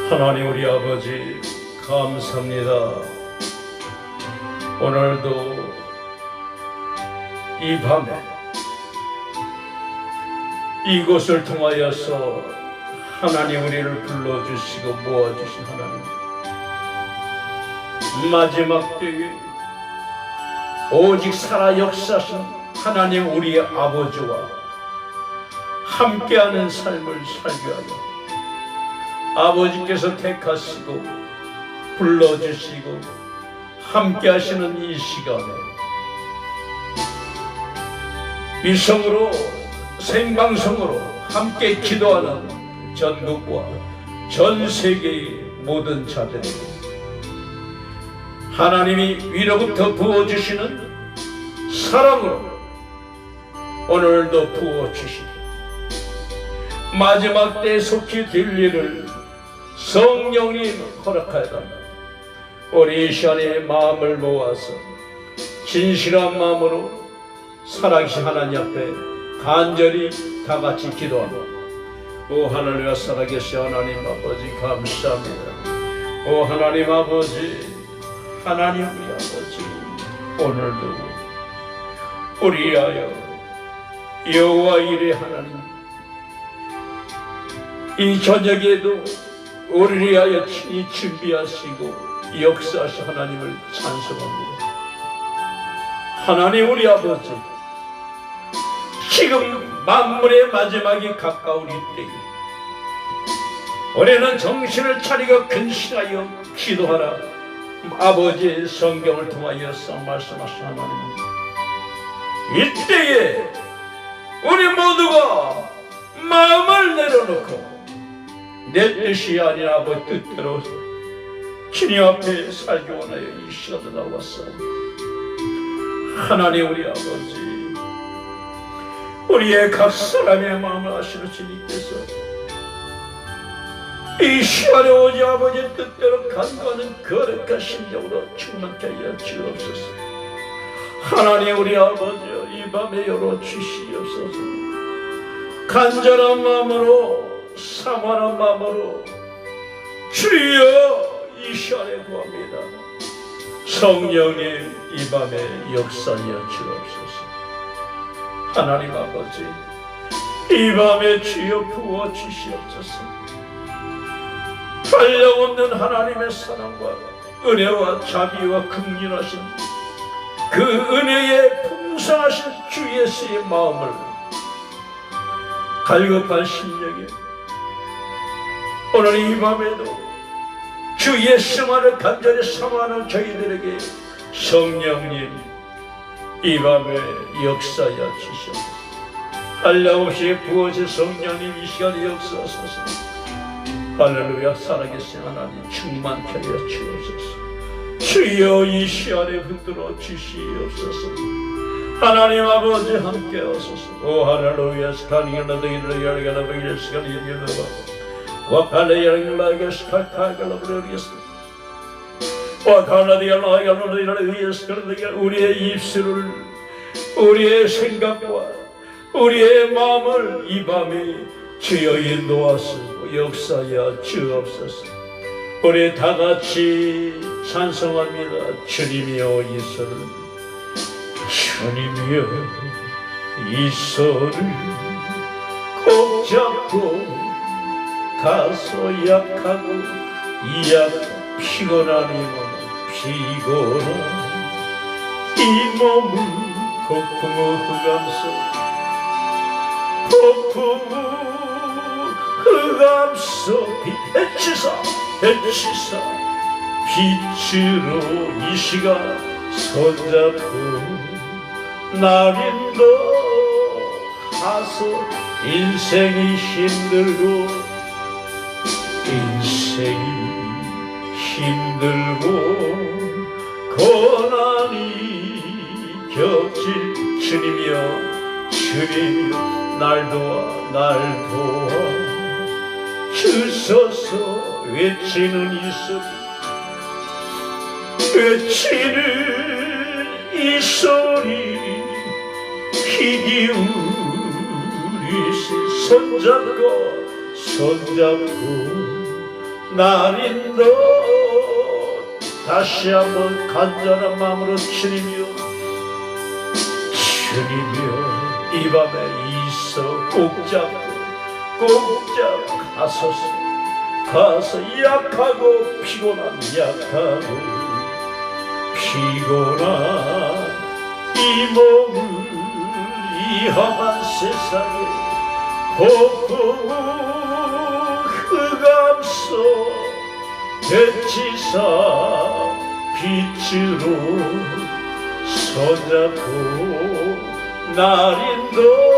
하나님 우리 아버지 감사합니다. 오늘도 이 밤에 이곳을 통하여서 하나님 우리를 불러주시고 모아주신 하나님, 마지막 때에 오직 살아 역사하신 하나님 우리의 아버지와 함께하는 삶을 살게 하여 아버지께서 택하시고 불러주시고 함께 하시는 이 시간에 위성으로 생방송으로 함께 기도하는 전국과 전 세계의 모든 자들에게 하나님이 위로부터 부어주시는 사랑으로 오늘도 부어주시고 마지막 때에 속히 될 일을 성령님 허락하여라. 우리 이 시간에 마음을 모아서 진실한 마음으로 살아계신 하나님 앞에 간절히 다같이 기도하며, 오 하늘과 살아계신 하나님 아버지 감사합니다. 오 하나님 아버지, 하나님 우리 아버지, 오늘도 우리 위하여 여호와 이레 하나님, 이 저녁에도 우리를 위하여 친히 준비하시고 역사하신 하나님을 찬송합니다. 하나님 우리 아버지, 지금 만물의 마지막이 가까운 이때에 우리는 정신을 차리고 근신하여 기도하라. 아버지의 성경을 통하여서 말씀하신 하나님, 이때에 우리 모두가 마음을 내려놓고 내 뜻이 아니라 아버지 뜻대로 주님 앞에 살기 원하여 이 시간에 나왔어. 하나님 우리 아버지, 우리의 각 사람의 마음을 아시는 주님께서 이 시간에 오직 아버지의 뜻대로 간구하는 거룩한 심정으로 충만케 하여 주옵소서. 하나님 우리 아버지, 이 밤에 열어주시옵소서. 간절한 마음으로, 사모하는 마음으로 주여 이 시간에 구합니다. 성령님 이 밤에 역사하여 주옵소서. 하나님 아버지, 이 밤에 주여 부어주시옵소서. 한량없는 하나님의 사랑과 은혜와 자비와 긍휼하신 그 은혜의 풍성하신 주 예수의 마음을 갈급한 심령에 오늘 이 밤에도 주 예수만을 간절히 사모하는 저희들에게 성령님 이 밤에 역사하여 주시옵소서. 한량없이 부어진 성령님 이 시간에 역사하소서. 할렐루야. 살아계신 하나님 충만케 하여 주옵소서. 주여 이 시간에 흔들어 주시옵소서. 하나님 아버지 함께 하소서. 오 할렐루야. 스카니엘라 데일라 야르가나 베일 스카니엘라 와칼레 야르가나 스카카갈라 브레리스 와칼라디알라 야르가나 예스카르디가 우리의 입술을 우리의 생각과 우리의 마음을 이 밤에 주여 인도하시고 역사하여 주옵소서. 우리 다같이 찬송합니다. 주님이여 이 손을 주님이여 이 손을 꼭 잡고 가서 약하고 피곤한 이 몸을 폭풍우 흑암서 빛치사 빛으로 이 시간 손잡고 나린도 하소. 인생이 힘들고 고난이 겹칠 주님이여 날 도와 주소서. 외치는 이 소리 귀 기울이시 손잡고 나린도 다시 한번 간절한 마음으로 주님이여 이 밤에 있어 꼭 잡고 가서 약하고 피곤한 이 몸을 이 험한 세상에 폭풍 흑암서 배치사 빛으로 손잡고 나린도서.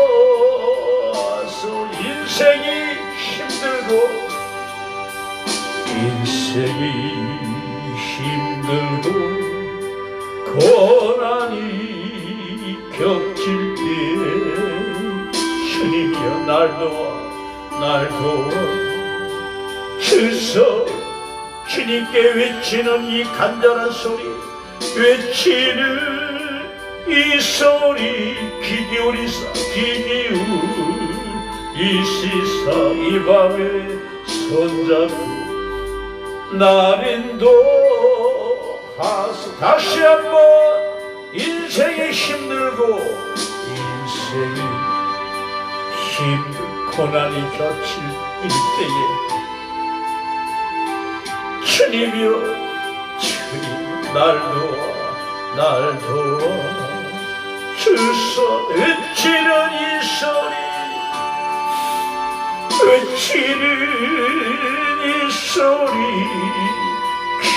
인생이 힘들고 고난이 겹칠 때 주님이여 날 도와 주소. 주님께 외치는 이 간절한 소리 외치는 이 소리 귀 기울이시사 이 밤에 손잡고 나린도 하소. 다시 한번 인생이 힘들고 고난이 겹칠 때에 주님이여 날 도와 주소. 외치는 이 소리 귀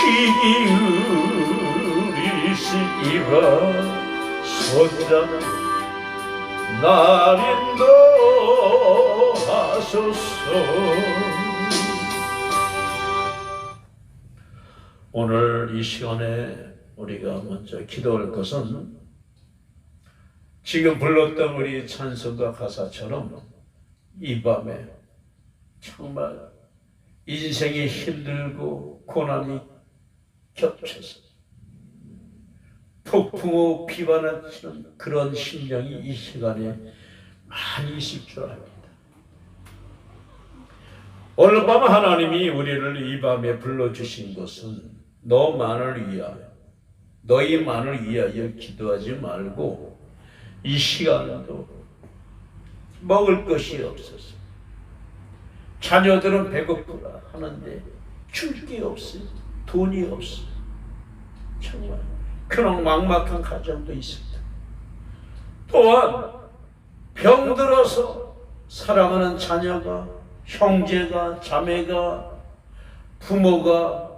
기울이시 이밤 손잡고 나린도 하소서. 오늘 이 시간에 우리가 먼저 기도할 것은 지금 불렀던 우리 찬송가 가사처럼 이 밤에 정말 인생이 힘들고 고난이 겹쳐서 폭풍우 비바나치는 그런 심령이 이 시간에 많이 있을 줄 압니다. 오늘 밤 하나님이 우리를 이 밤에 불러주신 것은 너만을 위하여 너희만을 위하여 기도하지 말고 이 시간도 먹을 것이 없어서 자녀들은 배고프다 하는데 줄 게 없어요. 돈이 없어요. 정말 그런 막막한 가정도 있습니다. 또한 병들어서 사랑하는 자녀가, 형제가, 자매가, 부모가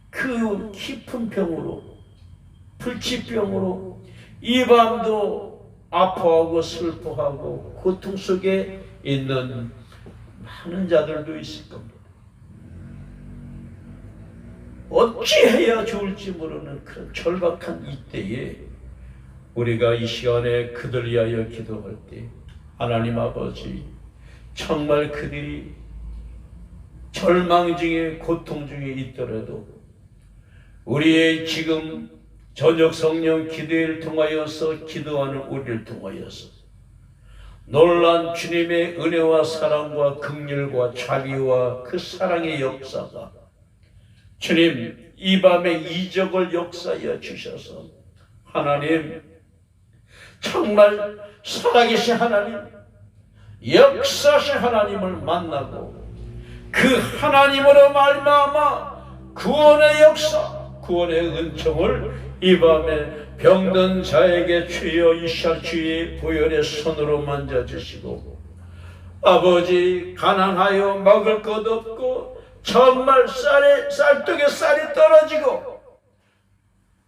그 깊은 병으로, 불치병으로 이 밤도 아파하고 슬퍼하고 고통 속에 있는 많은 자들도 있을 겁니다. 어찌해야 좋을지 모르는 그런 절박한 이때에 우리가 이 시간에 그들 위하여 기도할 때 하나님 아버지, 정말 그들이 절망 중에 고통 중에 있더라도 우리의 지금 저녁 성령 기도를 통하여서 기도하는 우리를 통하여서 놀란 주님의 은혜와 사랑과 긍휼과 자비와 그 사랑의 역사가 주님 이 밤에 이적을 역사하여 주셔서 하나님 정말 살아계신 하나님, 역사하신 하나님을 만나고 그 하나님으로 말미암아 구원의 역사, 구원의 은총을 이 밤에 병든 자에게 주여 이 시간 주의 보혈의 손으로 만져주시고 아버지 가난하여 먹을 것 없고 정말 쌀떡에 쌀이 떨어지고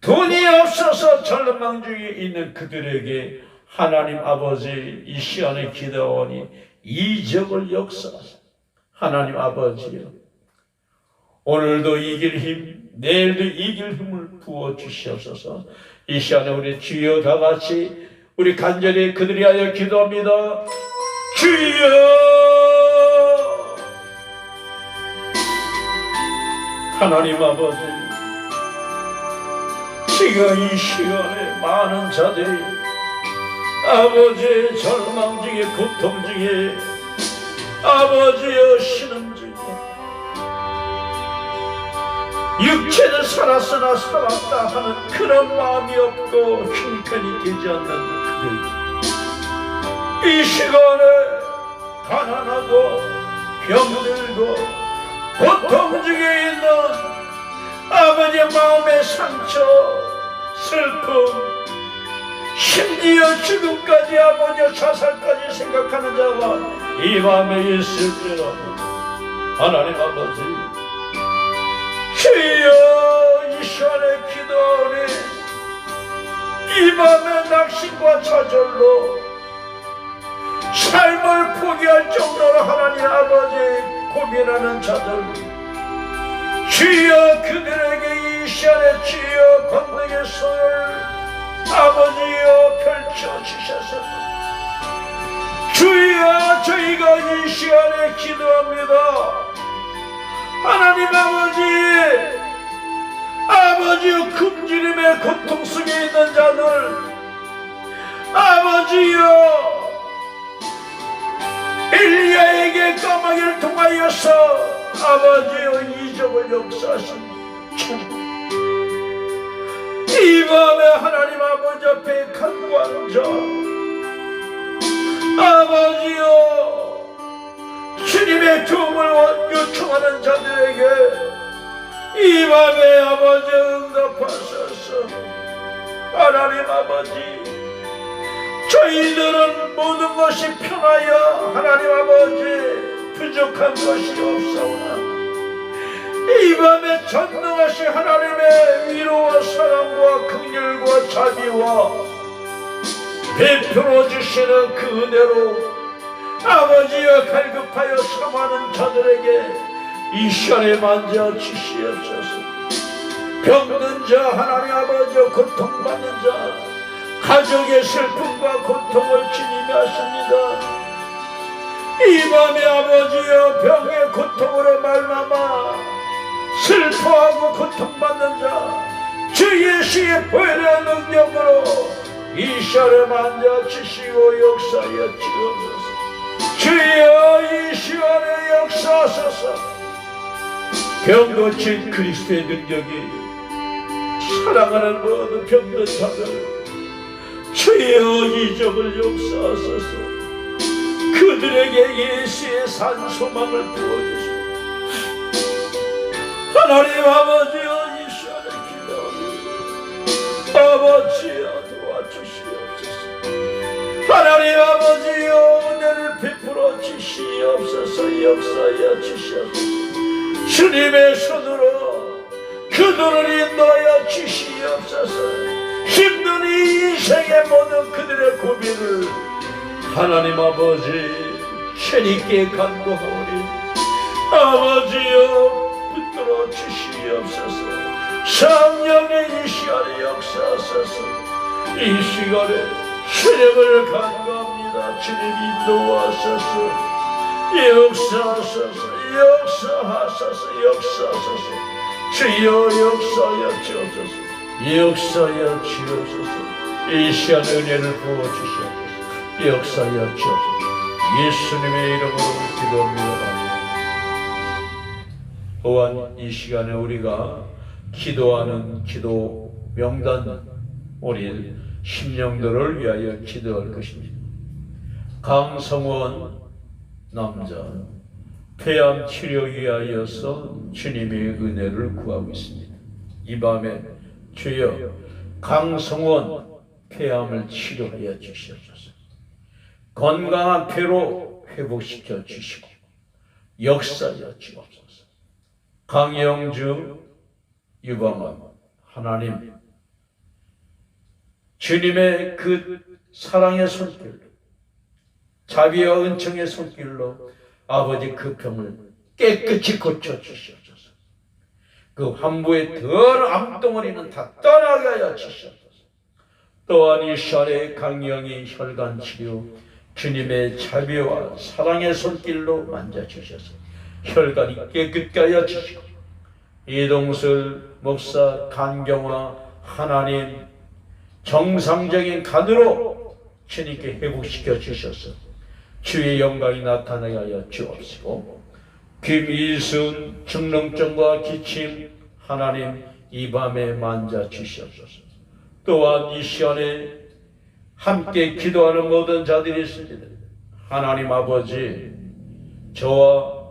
돈이 없어서 절망 중에 있는 그들에게 하나님 아버지 이 시간에 기도하오니 이적을 역사하사 하나님 아버지여 오늘도 이길 힘 내일도 이길 힘을 부어주시옵소서. 이 시간에 우리 주여 다같이 우리 간절히 그들이 위하여 기도합니다. 주여 하나님 아버지 지금 이 시간에 많은 자들이 아버지의 절망 중에 고통 중에 아버지의 신음 중에 육체는 살았으나 살았다 하는 그런 마음이 없고 형편이 되지 않는 그들 이 시간에 가난하고 병들고 고통 중에 있는 아버지의 마음의 상처 슬픔 심지어 죽음까지 아버지 자살까지 생각하는 자가 이 밤에 있을지라도 하나님 아버지 주여 이 시간에 기도하오니 이 밤에 낙심과 좌절로 삶을 포기할 정도로 하나님 아버지 고민하는 자들 주여 그들에게 이 시간에 주여 권능의 손을 아버지여 펼쳐주셔서 주여 저희가 이 시간에 기도합니다. 하나님 아버지여 굶주림의 고통 속에 있는 자들 아버지여 엘리야에게 까마귀를 통하여서 아버지여 이적을 역사하신 주 이 밤에 하나님 아버지 앞에 간구하는 자 아버지여 주님의 도움을 요청하는 자들에게 이 밤에 아버지 응답하소서. 하나님 아버지 저희들은 모든 것이 편하여 하나님 아버지 부족한 것이 없사오나 이 밤에 전능하신 하나님의 위로와 사랑과 긍휼과 자비와 베풀어 주시는 그 은혜로 아버지여 갈급하여 삼하는 자들에게 이 시간에 만져 주시옵소서. 병든 자 하나님 아버지여 고통받는 자 가족의 슬픔과 고통을 주님이 하십니다. 이 밤에 아버지여 병의 고통으로 말미암아 슬퍼하고 고통받는 자 주 예수의 보혈의 능력으로 이 시간에 만져주시고 역사하여 주옵소서. 주여 이 시간에 역사하소서. 병 고친 그리스도의 능력이 사랑하는 모든 병든 자들 주여 이적을 역사하소서. 그들에게 예수의 산 소망을 부어주시고 하나님 아버지여 이 시간에 기도합니다. 아버지여 도와주시옵소서. 하나님 아버지여 은혜를 베풀어 주시옵소서. 역사하여 주시옵소서. 주님의 손으로 그들을 인도하여 주시옵소서. 힘든 이 인생의 모든 그들의 고민을 하나님 아버지 주님께 간구하오니 아버지여 붙들어 주시옵소서. 성령의 이 시간에 역사하소서. 이 시간에 주님을 간구합니다. 주님 인도하소서. 역사하소서. 역사하소서. 역사하소서. 주여 역사하여 주옵소서. 역사하여 주옵소서. 이 시간 은혜를 부어주시옵소서. 역사하여 주옵소서. 예수님의 이름으로 기도합니다. 또한 이 시간에 우리가 기도하는 기도 명단, 우리 심령들을 위하여 기도할 것입니다. 강성원 남자 폐암 치료 위하여서 주님의 은혜를 구하고 있습니다. 이 밤에 주여 강성원 폐암을 치료하여 주시옵소서. 건강한 폐로 회복시켜 주시고 역사하여 주옵소서. 강영주 유방암 하나님 주님의 그 사랑의 손길로 자비와 은총의 손길로 아버지 그 병을 깨끗이 고쳐주시옵소서. 그 환부의 덜 암덩어리는 다 떠나게 하여 주시옵소서. 또한 이 시간에 강영이 혈관치료 주님의 자비와 사랑의 손길로 만져주셔서 혈관이 깨끗게 하여 주시고 이동술 목사 간경화 하나님 정상적인 간으로 주님께 회복시켜 주셔서 주의 영광이 나타나게 하여 주옵시고 김이순 중농증과 기침 하나님 이 밤에 만져 주시옵소서. 또한 이 시간에 함께 기도하는 모든 자들이 있습니다. 하나님 아버지 저와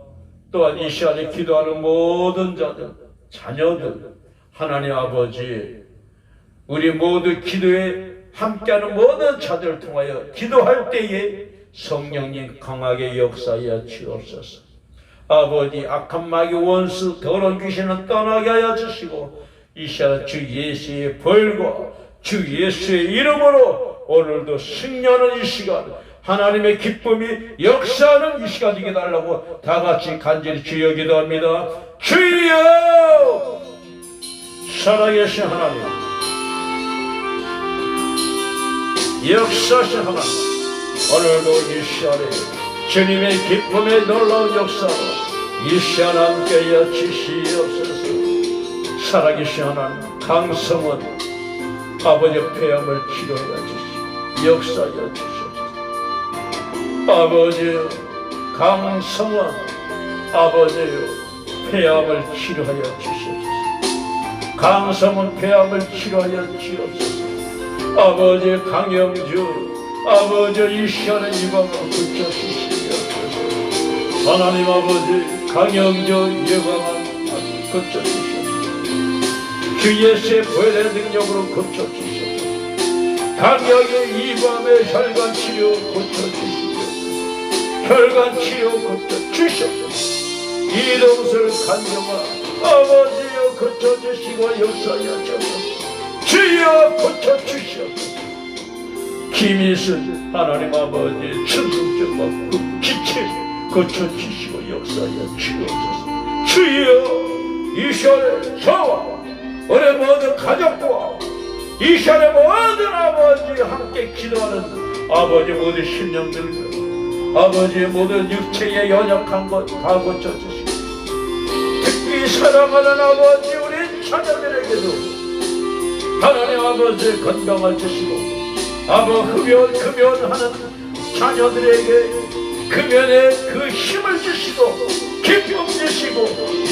또한 이 시간에 기도하는 모든 자들 자녀들 하나님 아버지 우리 모두 기도에 함께하는 모든 자들을 통하여 기도할 때에 성령님 강하게 역사하여 주옵소서. 아버지 악한 마귀 원수 더러운 귀신은 떠나게 하여 주시고 이 시간 주 예수의 벌과 주 예수의 이름으로 오늘도 승리하는 이 시간 하나님의 기쁨이 역사하는 이 시간 되게 달라고 다같이 간절히 주여 기도합니다. 주여 살아계신 하나님 역사하신 하나님 오늘도 이 시간에 주님의 기쁨의 놀라운 역사로 이 시간 함께하여 주시옵소서. 살아계신 하나님 강성원 아버지의 폐암을 치료하여 주시고 역사하여 주시옵소서. 아버지 강성원 아버지의 폐암을 치료하여 주시옵소서. 강성원 폐암을 치료하여 주옵소서. 아버지 강영주 아버지 이 시간에 이 밤을 고쳐주시옵소서. 하나님 아버지 강영주 예방을 고쳐주시옵소서. 주 예수의 보혈의 능력으로 고쳐주시옵소서. 강영의 이 밤에 혈관 치료 고쳐주시옵소서. 혈관 치료 고쳐주시옵소서. 이동설 간경화 아버지여 고쳐주시고 역사하여 주옵소서. 주여 고쳐주시옵소서. 김이순 하나님 아버지 충성증 받고 기침 고쳐주시고 역사하여 주옵소서. 주여 이 시간에 저와 우리 모든 가족과 이 시간에 모든 아버지 함께 기도하는 아버지 모든 심령들 아버지의 모든 육체의 연약한 것 다 고쳐주시고 특히 사랑하는 아버지 우리 자녀들에게도 하나님 아버지 건강을 주시고 흡연하는 자녀들에게 금연의 그 힘을 주시고 기쁨 주시고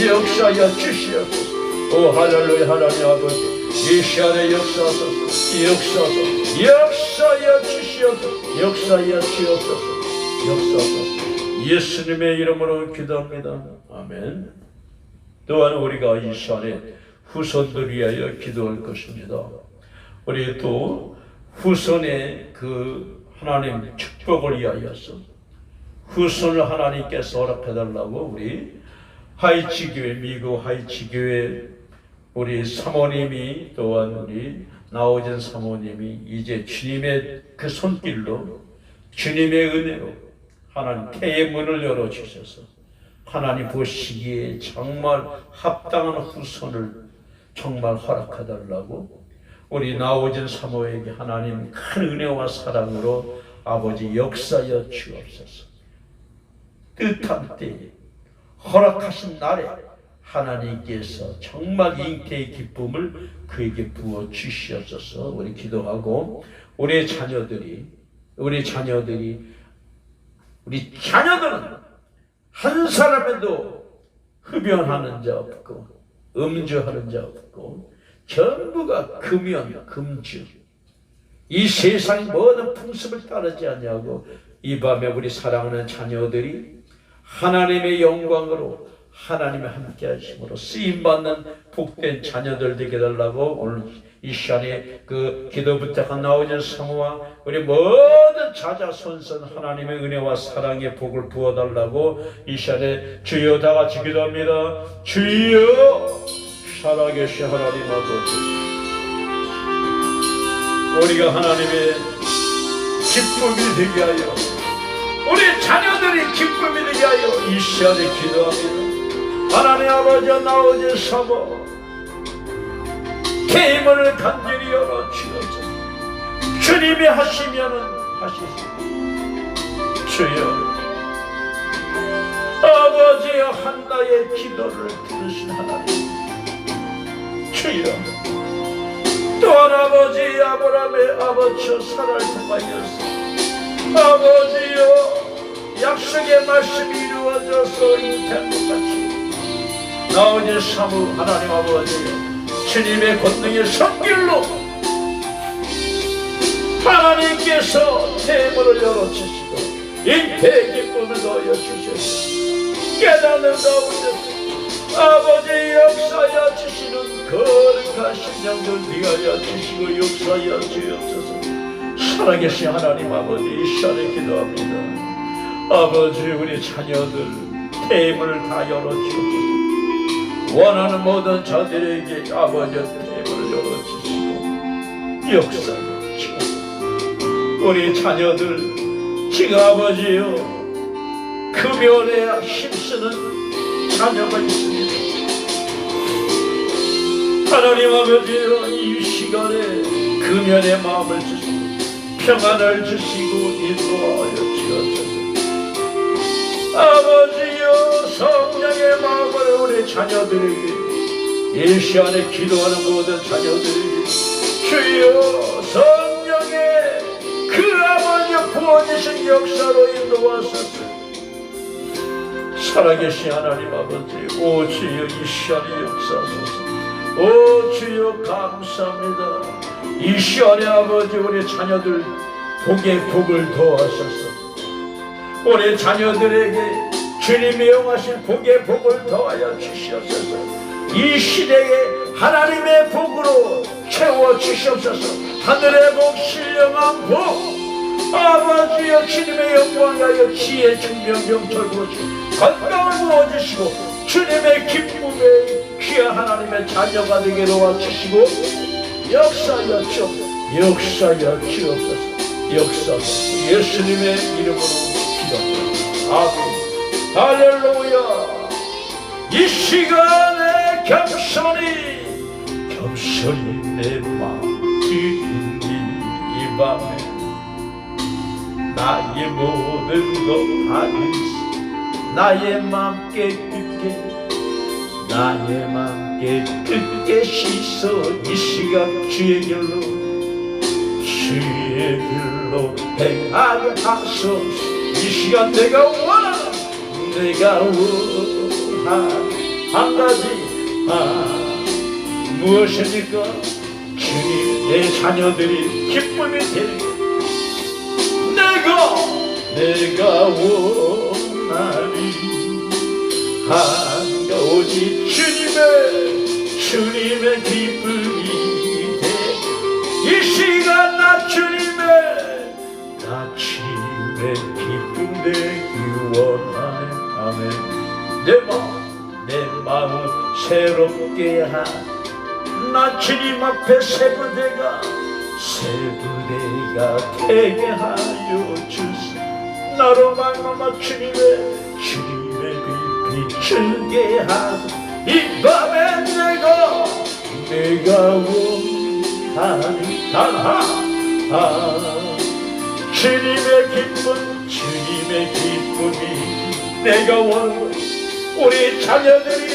역사하여 주시옵소서. 오 할렐루야. 하나님 아버지 이 시간에 역사하여 주시옵소서. 역사하여 주옵소서. 역사하소서. 예수님의 이름으로 기도합니다. 아멘. 또한 우리가 이 시간에 후손들 위하여 기도할 것입니다. 우리 또 후손의 그 하나님 축복을 위하여서 후손을 하나님께서 허락해달라고 우리 하이치교회, 미국 하이치교회 우리 사모님이, 또한 우리 나오진 사모님이 이제 주님의 그 손길로, 주님의 은혜로 하나님 태의 문을 열어주셔서 하나님 보시기에 정말 합당한 후손을 정말 허락해달라고 우리 나오진 사모에게 하나님 큰 은혜와 사랑으로 아버지 역사여 주옵소서. 뜻한 때에 허락하신 날에 하나님께서 정말 잉태의 기쁨을 그에게 부어 주시옵소서. 우리 기도하고 우리 자녀들은 한 사람에도 흡연하는 자 없고 음주하는 자 없고 전부가 금연 금주, 이 세상 모든 풍습을 따르지 않냐고 이 밤에 우리 사랑하는 자녀들이 하나님의 영광으로 하나님의 함께 하심으로 쓰임받는 복된 자녀들 되게 해달라고 오늘 이 시간에 그 기도 부탁한 나오진 사모와 우리 모든 자자손손 하나님의 은혜와 사랑의 복을 부어달라고 이 시간에 주여 다 같이 기도합니다. 주여 살아계신 하나님 아버지, 우리가 하나님의 기쁨이 되게 하여 우리 자녀들이 기쁨이 되게 하여 이 시간에 기도합니다. 하나님 아버지, 나오진 사모 계문을 간절히 열어 주옵소서. 주님이 하시면은 하시소. 주여 아버지여, 한나의 기도를 들으신 하나님, 주여 또한 아버지 아브라함의 아버지여 살을 통하여서 아버지여 약속의 말씀이 이루어져서 잉태한 것 같이 나오진 사모 하나님 아버지여, 주님의 권능의 손길로 하나님께서 대문을 열어주시고 잉태의 기쁨을 넣어주셔서 깨닫는 가운데 아버지 역사여 주시는 거룩하신 영들 위하여 주시고 역사여 주옵소서. 살아계신 하나님 아버지, 이 시간에 기도합니다. 아버지, 우리 자녀들 대문을 다 열어주옵소서. 원하는 모든 자들에게 아버지 대문을 열어주시고 역사여 주옵소서. 우리 자녀들 지금 아버지여 금연에 힘쓰는 자녀가 있습니다. 하나님 아버지여, 이 시간에 금연의 마음을 주시고 평안을 주시고 인도하여 주옵소서. 아버지여, 성령의 마음을 우리 자녀들에게, 이 시간에 기도하는 모든 자녀들에게 주여 성령의 그 아버지 부어주신 역사로 인도하소서. 살아계신 하나님 아버지, 오 주여 이 시간에 역사하소서. 오 주여 감사합니다. 이 시간에 아버지 우리 자녀들 복에 복을 더하소서. 우리 자녀들에게 주님이 영하신 복에 복을 더하여 주시옵소서. 이 시대에 하나님의 복으로 채워 주시옵소서. 하늘의 복, 신령한 복, 아버지여 주님의 영광하여 지혜, 충명, 명철 부어주시고 건강을 부어주시고 주님의 기쁨에 귀한 하나님의 자녀가 되게 도와주시고 역사여 주옵소서. 역사여 주옵소서. 역사여 예수님의 이름으로 기도합니다. 아멘. 할렐루야. 이 시간에 겸손히 내 마음 드리니 이 밤에 나의 모든 것 받으시. 나의 맘 깨끗게, 나의 맘 깨끗게 씻어 이 시간 주의 길로 행하게 하소서. 이 시간 내가 원하는 한 가지 무엇입니까? 주님, 내 자녀들이 기쁨이 되는 내가 원하니 한 오직 주님의 기쁨이 돼. 이 내 마음 새롭게 나 주님 앞에 새 부대가 되게 하여 주소. 나로 말미암아 주님의 비추게 하소. 이 밤에 내가 원하는 단 하나, 주님의 기쁨이 내가 원하는 우리 자녀들이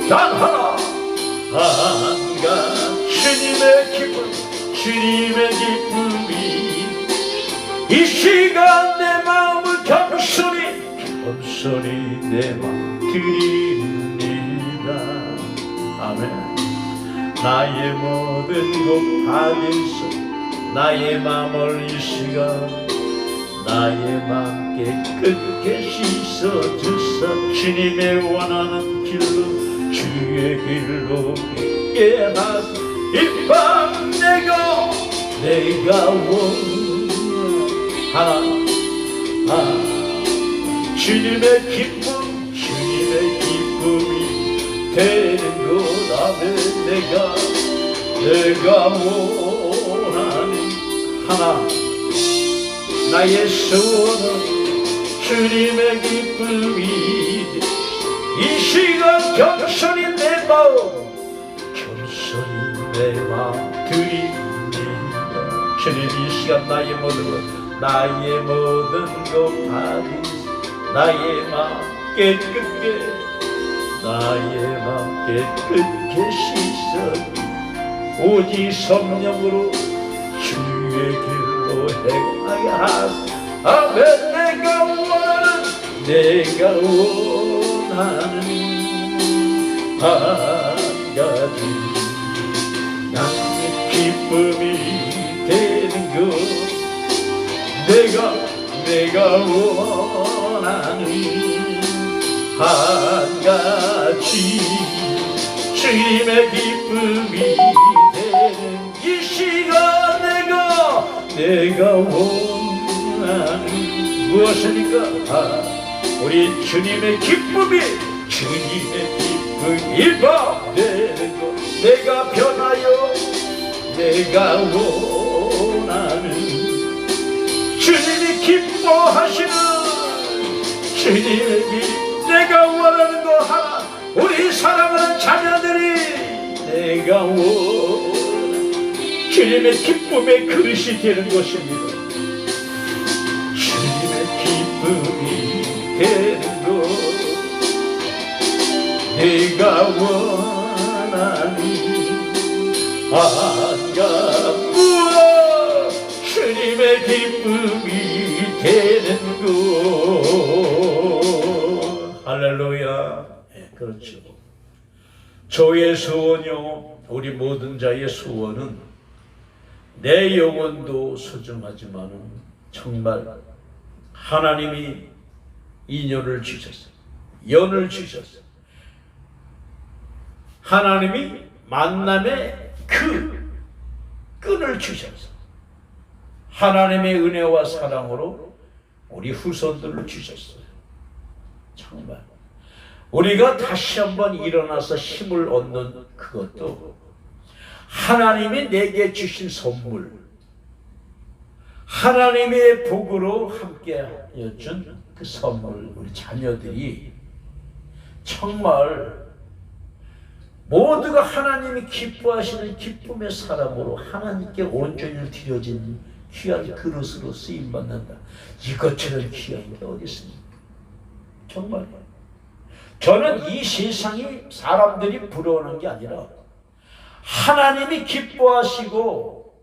단 하나, 주님의 기쁨이 이 시간 내 마음을 겸손히 내 마음 드립니다. 아멘. 나의 모든 것 받으소. 나의 마음을 이 시간 나의 마음 깨끗게 씻어주소. 주님의 원하는 길로 주의 길로 게 하소. 이 밤 내가 원하는 주님의 기쁨이 되는 것. 아멘. 내가 원하는 하나, 나의 소원은 주님의 기쁨이 이 시간 겸손히 내 마음 드립니다. 주님 이 시간 나의 모든 것 받으소. 나의 마음 깨끗게 씻어 오직 성령으로 주의 길로 행하게 하소. 아멘. 내가 원하는 한 가지, 나의 기쁨이 되는 것. 내가 원하는 한 가지, 주님의 기쁨이 되는 이 시간 내가 원하는 무엇입니까? 우리 주님의 기쁨이 이 밤 되는 것. 내가 변하여 내가 원하는 주님이 기뻐하시는 내가 원하는 거 하나, 우리 사랑하는 자녀들이 내가 원하는 주님의 기쁨의 그릇이 되는 것입니다. 주님의 기쁨이 되는 것. 내가 원하는 무엇, 주님의 기쁨이 되는 것. 할렐루야. 네, 그렇죠. 저의 소원이요, 우리 모든 자의 소원은 내 영혼도 소중하지만 정말 하나님이 인연을 주셨어요. 연을 주셨어요. 하나님이 만남의 그 끈을 주셨어요. 하나님의 은혜와 사랑으로 우리 후손들을 주셨어요. 정말 우리가 다시 한번 일어나서 힘을 얻는 그것도 하나님이 내게 주신 선물, 하나님의 복으로 함께 준 그 선물. 우리 자녀들이 정말 모두가 하나님이 기뻐하시는 기쁨의 사람으로 하나님께 온전히 드려진 귀한 그릇으로 쓰임받는다. 이것처럼 귀한 게 어디 있습니까? 정말 저는 이 세상이 사람들이 부러워하는 게 아니라 하나님이 기뻐하시고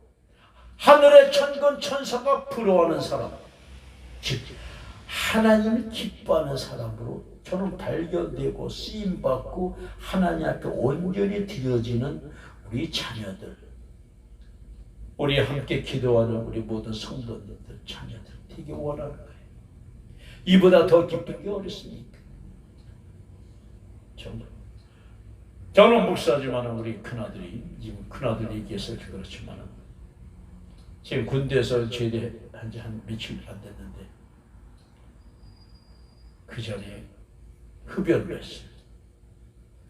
하늘의 천군 천사가 부러워하는 사람, 즉 하나님이 기뻐하는 사람으로 저는 발견되고 쓰임받고 하나님 앞에 온전히 드려지는 우리 자녀들, 우리 함께 기도하는 우리 모든 성도님들, 자녀들 되게 원하는 거예요. 이보다 더 기쁜 게 어딨습니까? 정말 저는 목사지만 우리 큰아들이, 지금 큰아들 얘기해서 그렇지만 지금 군대에서 제대한 지 한 며칠 안 됐는데 그 전에 흡연을 했어요.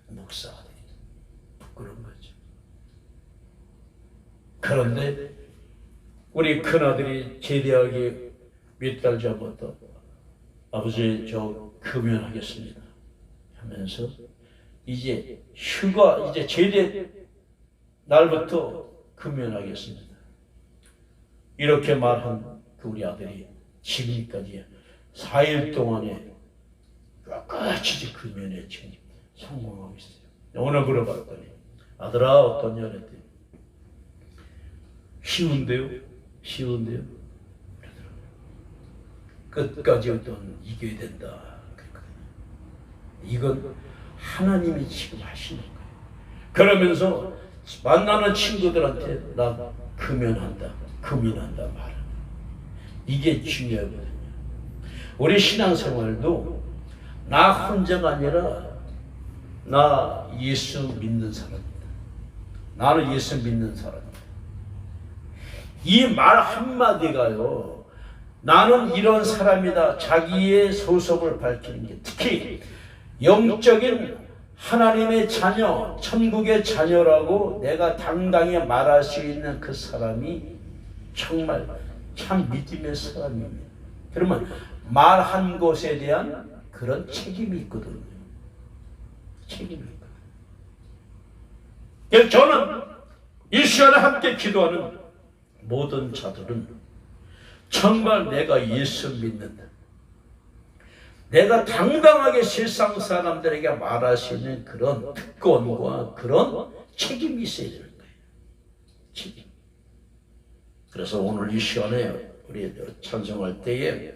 목사들이 부끄러운 거죠. 그런데 우리 큰아들이 제대하기 몇 달 전부터 아버지 저 금연하겠습니다 하면서 이제 휴가 이제 제대 날부터 금연하겠습니다. 이렇게 말한 그 우리 아들이 지금까지 4일 동안에 끝까지 금연에 지금 성공하고 있어요. 오늘 물어봤더니 아들아 어떠냐 그랬더니 쉬운데요? 쉬운데요? 그러더라고요. 끝까지 어떤 이겨야 된다. 이건 하나님이 지금 하시는 거예요. 그러면서 만나는 친구들한테 나 금연한다, 금연한다 말하는 이게 중요하거든요. 우리 신앙생활도 나 혼자가 아니라 나 예수 믿는 사람이다. 나는 예수 믿는 사람이다. 이 말 한마디가요, 나는 이런 사람이다. 자기의 소속을 밝히는 게 특히 영적인 하나님의 자녀, 천국의 자녀라고 내가 당당히 말할 수 있는 그 사람이 정말 참 믿음의 사람입니다. 그러면 말한 것에 대한 그런 책임이 있거든요. 책임이 있거든요. 그래서 저는 이 시간에 함께 기도하는 모든 자들은 정말 내가 예수 믿는다. 내가 당당하게 세상 사람들에게 말할 수 있는 그런 특권과 그런 책임이 있어야 되는 거예요. 책임. 그래서 오늘 이 시간에 우리 찬송할 때에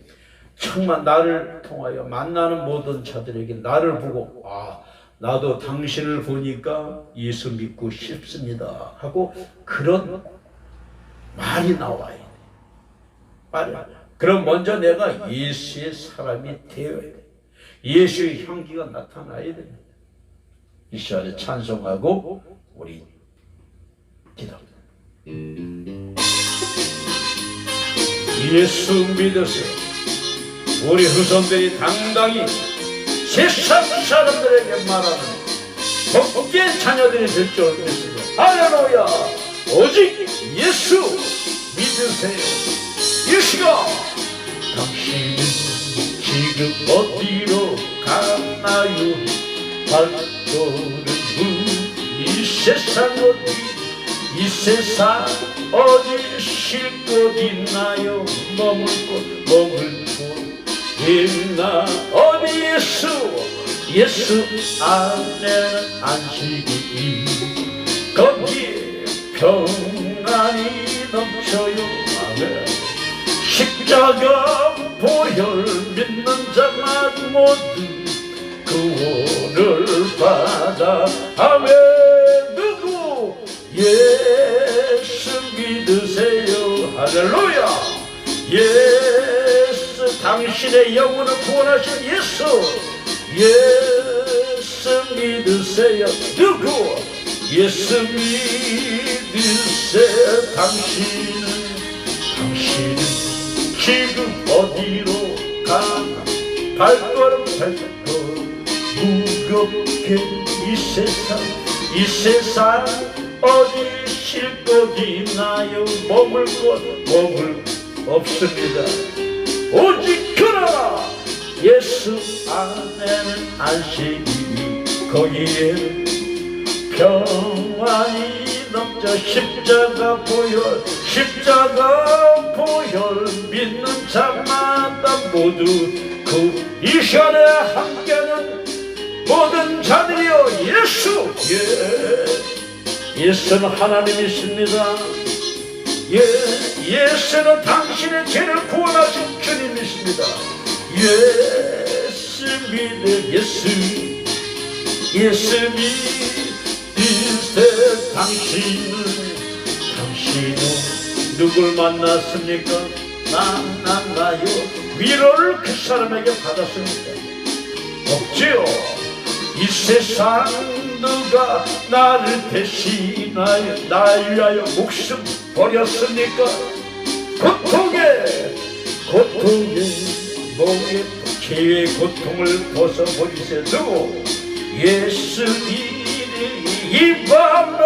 정말 나를 통하여 만나는 모든 자들에게 나를 보고 나도 당신을 보니까 예수 믿고 싶습니다 하고 그런 말이 나와야 돼. 그럼 먼저 내가 예수의 사람이 되어야 돼. 예수의 향기가 나타나야 됩니다. 이 시간에 찬송하고 우리 기도합니다. 예수 믿으세요. 우리 후손들이 당당히 세상 사람들에게 말하는 복된 자녀들이 될 줄 믿습니다. 할렐루야. 오직 예수 믿으세요. 이 시간 당신은 지금 어디로 가나요? 발걸음은 이 세상 어디 쉴 곳 있나요? 머물 곳 있나? 어디 예수 안에는 안식이 거기에 평안이 넘쳐요. 아멘. 십자가 보혈 믿는 자만 모두 구원을 받아. 아멘. 누구? 예수 믿으세요. 할렐루야. 예수 당신의 영혼을 구원하신 예수 믿으세요. 누구? 예수 믿으세요. 당신은 지금 어디로 가나? 발걸음 무겁게 이 세상 어디 쉴 곳 있나요? 머물 없습니다. 오직 그러나 예수 안에는 안식이 거기에 평안이 넘쳐. 십자가 보혈 믿는 자마다 모두 이 시간에 함께하는 모든 자들이여 예수는 하나님이십니다. 예수는 당신의 죄를 구원하신 주님이십니다. 예수 믿으세. 당신은 누굴 만났습니까? 나요. 위로를 그 사람에게 받았습니까? 없지요. 이 세상 누가 나를 대신하여 나 위하여 목숨 버렸습니까? 고통에 몸에 죄의 고통을 벗어버리세. 누구? 예수 믿으니 이 밤에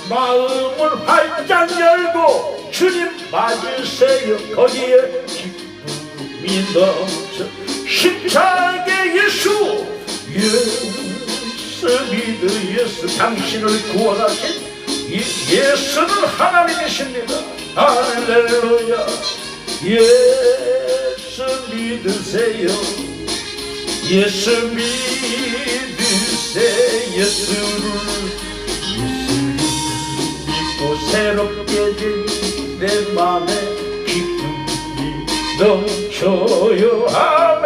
마음을 활짝 열고 주님 맞으세요. 거기에 기쁨이 넘쳐. 십자가의 예수, 예수 믿으 예수, 당신을 구원하신 이 예수는 하나님이십니다. 할렐루야. 예수 믿으세요. 예수 믿으세요. 예수를 믿고 새롭게 된 내 맘에 기쁨이 넘쳐요. 아멘.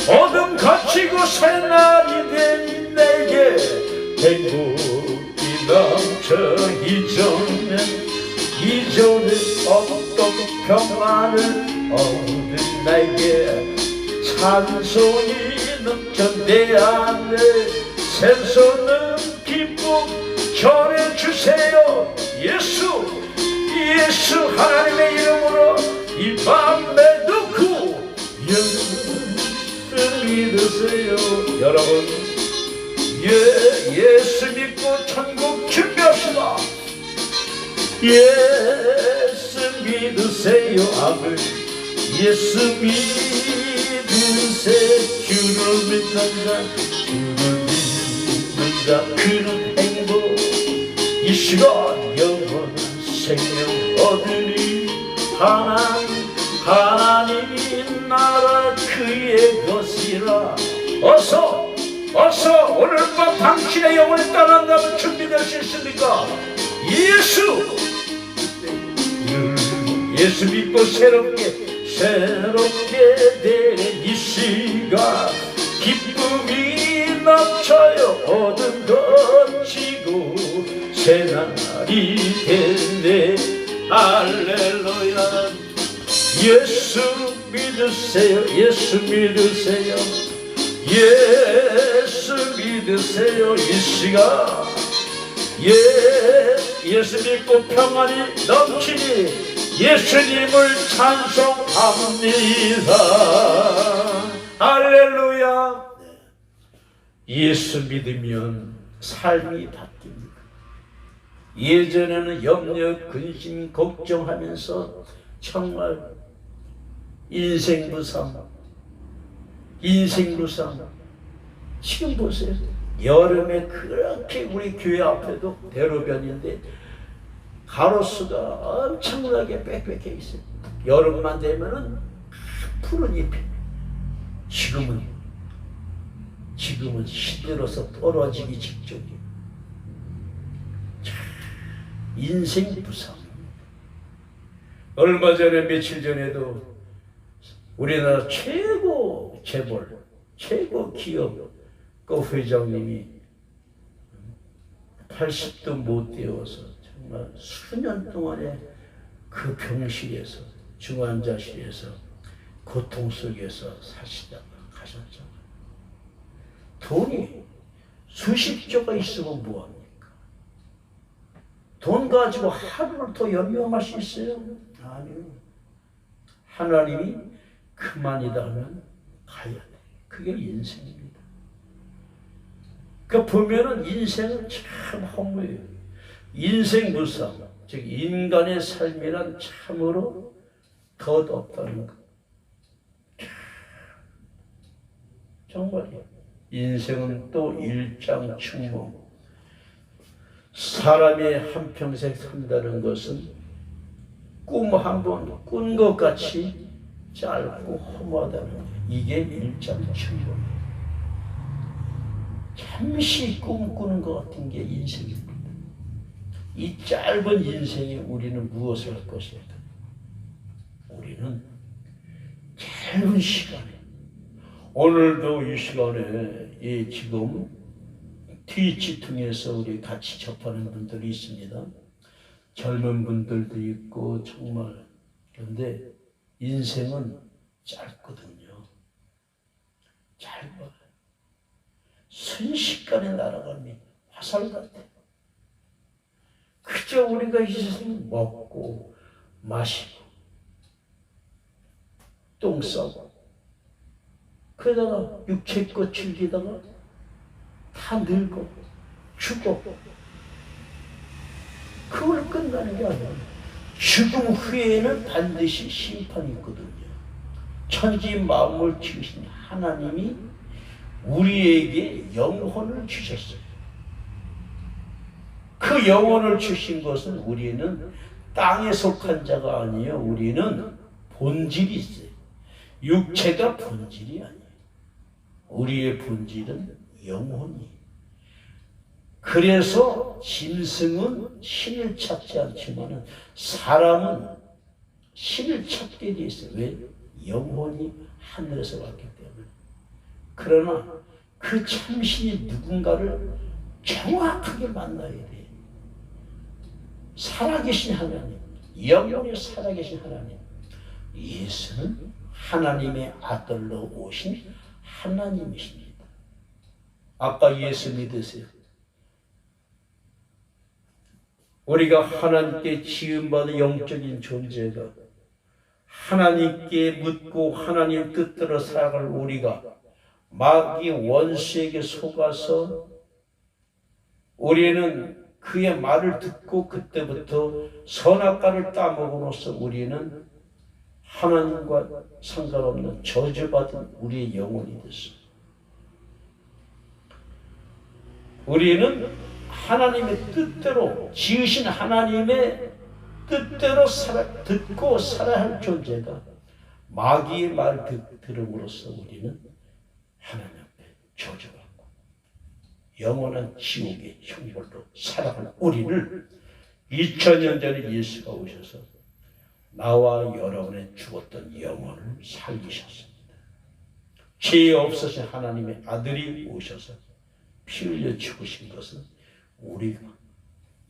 어둠 갇히고 새날이 된 내게 행복이 넘쳐. 이전에 어떤 평안을 얻은 나에게 찬송이 넘쳐. 내 안에 샘솟는 기쁨 전해주세요. 예수 하나님의 이름으로 이 밤에 놓고 예수 믿으세요. 여러분, 예수 믿고 천국 준비합시다. 예수 믿으세요. 아멘. 예수 믿으세요. 주를 믿는 자, 그는 행복. 이 시간 영원 생명 얻으니 하나님 나라 그의 것이라. 어서 오늘 밤 당신의 영혼을 떠난다면 준비될 수 있습니까? 예수 믿고 새롭게 된 이 시간 기쁨이 넘쳐요. 어둠 거치고 새날이 됐네. 할렐루야. 예수 믿으세요. 예수 믿으세요. 예수 믿으세요. 이 시간 예수 믿고 평안이 넘치니 예수님을 찬송합니다. 할렐루야. 예수 믿으면 삶이 바뀝니다. 예전에는 염려, 근심, 걱정하면서 정말 인생무상. 지금 보세요. 여름에 그렇게 우리 교회 앞에도 대로변인데 가로수가 엄청나게 빽빽해 있어요. 여름만 되면은 푸른 잎이. 지금은 시들어서 떨어지기 직전이에요. 인생 부상. 얼마 전에 며칠 전에도 우리나라 최고 재벌, 최고 기업 그 회장님이 80도 못 되어서 정말 수년 동안에 그 병실에서 중환자실에서 고통 속에서 사시다가 가셨잖아요. 돈이 수십조가 있으면 뭐합니까? 돈 가지고 하루를 더 연명할 수 있어요? 아니요. 하나님이 그만이다 하면 가야 돼. 그게 인생입니다. 그러니까 보면은 인생은 참 허무해요. 인생 무상, 즉 인간의 삶이란 참으로 덧없다는 것. 정말요. 인생은 또 일장춘몽. 사람이 한평생 산다는 것은 꿈 한 번 꾼 것 같이 짧고 허무하다는 것. 이게 일장춘몽이에요. 잠시 꿈꾸는 것 같은 게 인생입니다. 이 짧은 인생에 우리는 무엇을 할 것입니까? 우리는 짧은 시간에, 오늘도 이 시간에 지금 트위치 통해서 우리 같이 접하는 분들이 있습니다. 젊은 분들도 있고 정말. 그런데 인생은 짧거든요. 짧아요. 순식간에 날아갑니다. 화살 같아요. 그저 우리가 이 세상 먹고 마시고 똥 싸고 그러다가 육체껏 즐기다가 다 늙어 죽어. 그걸 끝나는 게 아니야. 죽음 후에는 반드시 심판이 있거든요. 천지 만물 지으신 하나님이 우리에게 영혼을 주셨어요. 그 영혼을 주신 것은 우리는 땅에 속한 자가 아니에요. 우리는 본질이 있어요. 육체가 본질이 아니에요. 우리의 본질은 영혼이에요. 그래서 짐승은 신을 찾지 않지만 사람은 신을 찾게 돼 있어요. 왜? 영혼이 하늘에서 왔기 때문에. 그러나 그 참신이 누군가를 정확하게 만나야 돼요. 살아계신 하나님, 영원히 살아계신 하나님. 예수는 하나님의 아들로 오신 하나님이십니다. 아까 예수 믿으세요. 우리가 하나님께 지음받은 영적인 존재가 하나님께 묻고 하나님 뜻대로 살아갈 우리가 마귀 원수에게 속아서 우리는 그의 말을 듣고 그때부터 선악과를 따먹음으로써 우리는 하나님과 상관없는 저주받은 우리의 영혼이 됐어. 우리는 하나님의 뜻대로 지으신 하나님의 뜻대로 듣고 살아야 할 존재가 마귀의 말을 들음으로써 우리는 하나님 앞에 저주받고 영원한 지옥의 형벌로 살아가는 우리를 2000년 전에 예수가 오셔서 나와 여러분의 죽었던 영혼을 살리셨습니다. 죄 없으신 하나님의 아들이 오셔서 피 흘려 죽으신 것은 우리가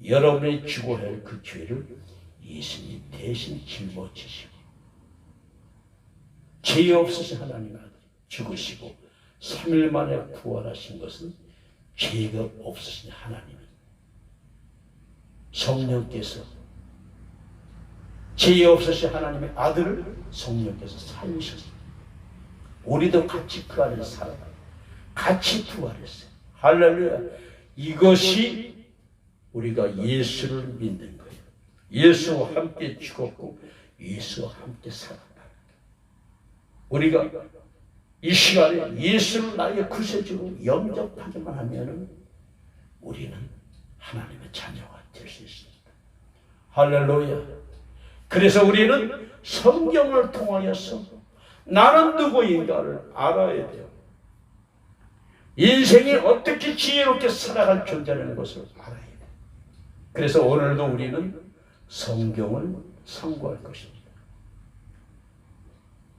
여러분의 죽어야 할 그 죄를 예수님이 대신 짊어지시고 죄 없으신 하나님의 아들이 죽으시고 3일 만에 부활하신 것은 죄가 없으신 하나님 성령께서 죄 없으신 하나님의 아들을 성령께서 살리셨습니다. 우리도 같이 그 안에서 살아가요. 같이 부활했어요. 할렐루야. 이것이 우리가 예수를 믿는 거예요. 예수와 함께 죽었고 예수와 함께 살았다. 우리가 이 시간에 예수를 나의 구세주로 영접하기만 하면 우리는 하나님의 자녀가 될 수 있습니다. 할렐루야. 그래서 우리는 성경을 통하여서 나는 누구인가를 알아야 돼요. 인생이 어떻게 지혜롭게 살아갈 존재라는 것을 알아야 돼요. 그래서 오늘도 우리는 성경을 상고할 것입니다.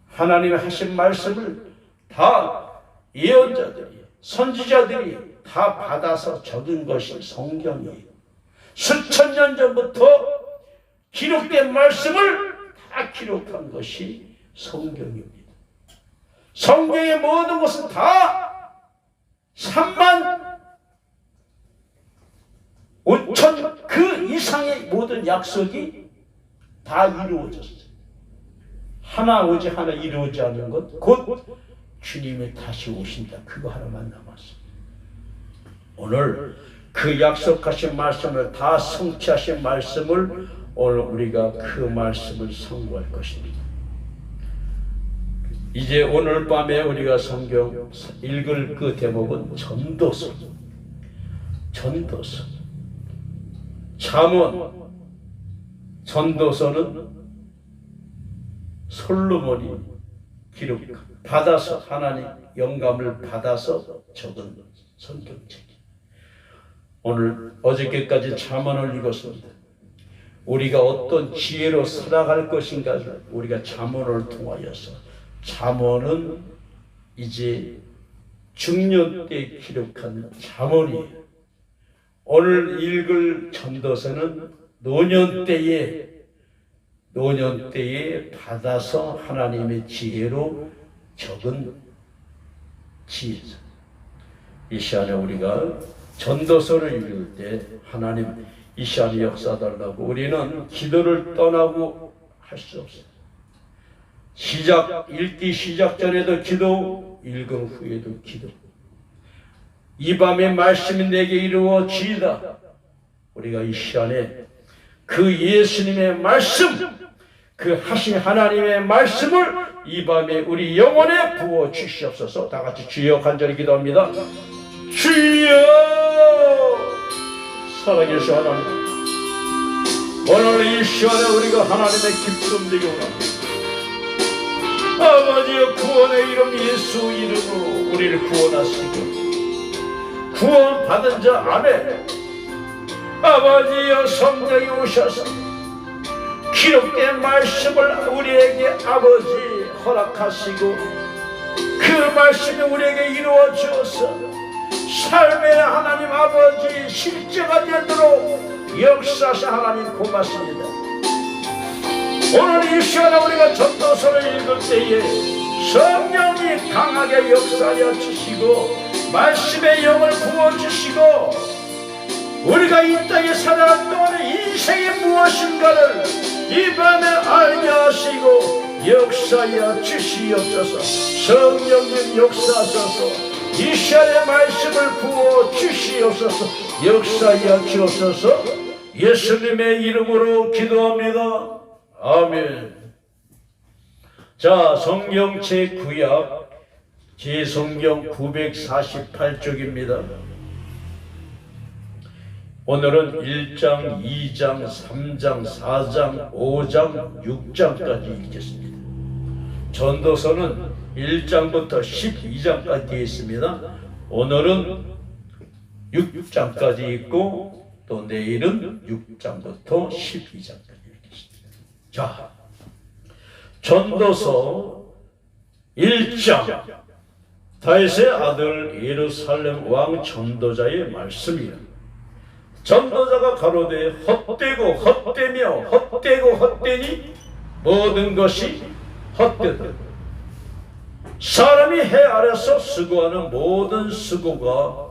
하나님의 하신 말씀을 다 예언자들이, 선지자들이 다 받아서 적은 것이 성경이에요. 수천 년 전부터 기록된 말씀을 다 기록한 것이 성경입니다. 성경의 모든 것은 다 3만 5천 그 이상의 모든 약속이 다 이루어졌어요. 하나 오직 하나 이루어지지 않은 것 곧 주님이 다시 오신다. 그거 하나만 남았어요. 오늘 그 약속하신 말씀을 다 성취하신 말씀을 오늘 우리가 그 말씀을 상고할 것입니다. 이제 오늘 밤에 우리가 성경 읽을 그 대목은 전도서. 전도서. 잠언. 전도서는 솔로몬이 받아서 하나님 영감을 받아서 적은 성경책. 오늘 어저께까지 잠언을 읽었습니다. 우리가 어떤 지혜로 살아갈 것인가를 우리가 잠언을 통하여서 잠언은 이제 중년 때 기록한 잠언이에요. 오늘 읽을 전도서는 노년 때에 받아서 하나님의 지혜로 적은 지혜서. 이 시간에 우리가 전도서를 읽을 때 하나님 이 시간에 역사달라고 우리는 기도를 떠나고 할 수 없어요. 읽기 시작 전에도 기도, 읽은 후에도 기도. 이 밤에 말씀이 내게 이루어지이다. 우리가 이 시간에 그 예수님의 말씀, 그 하신 하나님의 말씀을 이 밤에 우리 영혼에 부어 주시옵소서. 다 같이 주여 간절히 기도합니다. 주여! 살아계신 하나님, 오늘 이 시간에 우리가 하나님의 기쁨 되게 원합니다. 아버지여, 구원의 이름 예수 이름으로 우리를 구원하시고 구원받은 자 안에 아버지여 성령이 오셔서 기록된 말씀을 우리에게 아버지 허락하시고 그 말씀이 우리에게 이루어 주어서 삶의 하나님 아버지 실제가 되도록 역사하신 하나님 고맙습니다. 오늘 이 시간에 우리가 전도서를 읽을 때에 성령이 강하게 역사하여 주시고 말씀의 영을 부어주시고 우리가 이 땅에 살아가는 동안에 인생이 무엇인가를 이 밤에 알게 하시고 역사하여 주시옵소서. 성령님 역사하셔서 이 시간의 말씀을 부어 주시옵소서. 역사하여 주옵소서. 예수님의 이름으로 기도합니다. 아멘. 자, 성경 제9약 제성경 948쪽입니다. 오늘은 1장, 2장, 3장, 4장, 5장, 6장까지 읽겠습니다. 전도서는 1장부터 12장까지 되어 있습니다. 오늘은 6장까지 읽고 또 내일은 6장부터 12장까지 읽겠습니다. 자, 전도서 1장 다윗의 아들 예루살렘 왕 전도자의 말씀이라. 전도자가 가로되 헛되고 헛되며 헛되고 헛되니 모든 것이 헛되다. 사람이 해 아래서 수고하는 모든 수고가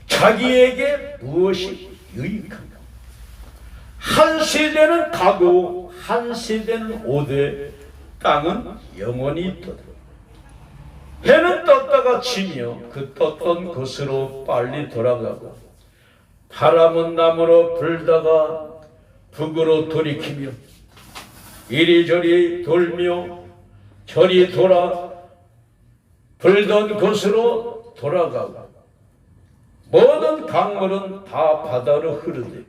자기에게 무엇이 유익한가? 한 세대는 가고 한 세대는 오되 땅은 영원히 있도다. 해는 떴다가 지며 그 떴던 곳으로 빨리 돌아가고 바람은 남으로 불다가 북으로 돌이키며 이리저리 돌며 저리 돌아 불던 곳으로 돌아가고 모든 강물은 다 바다로 흐르되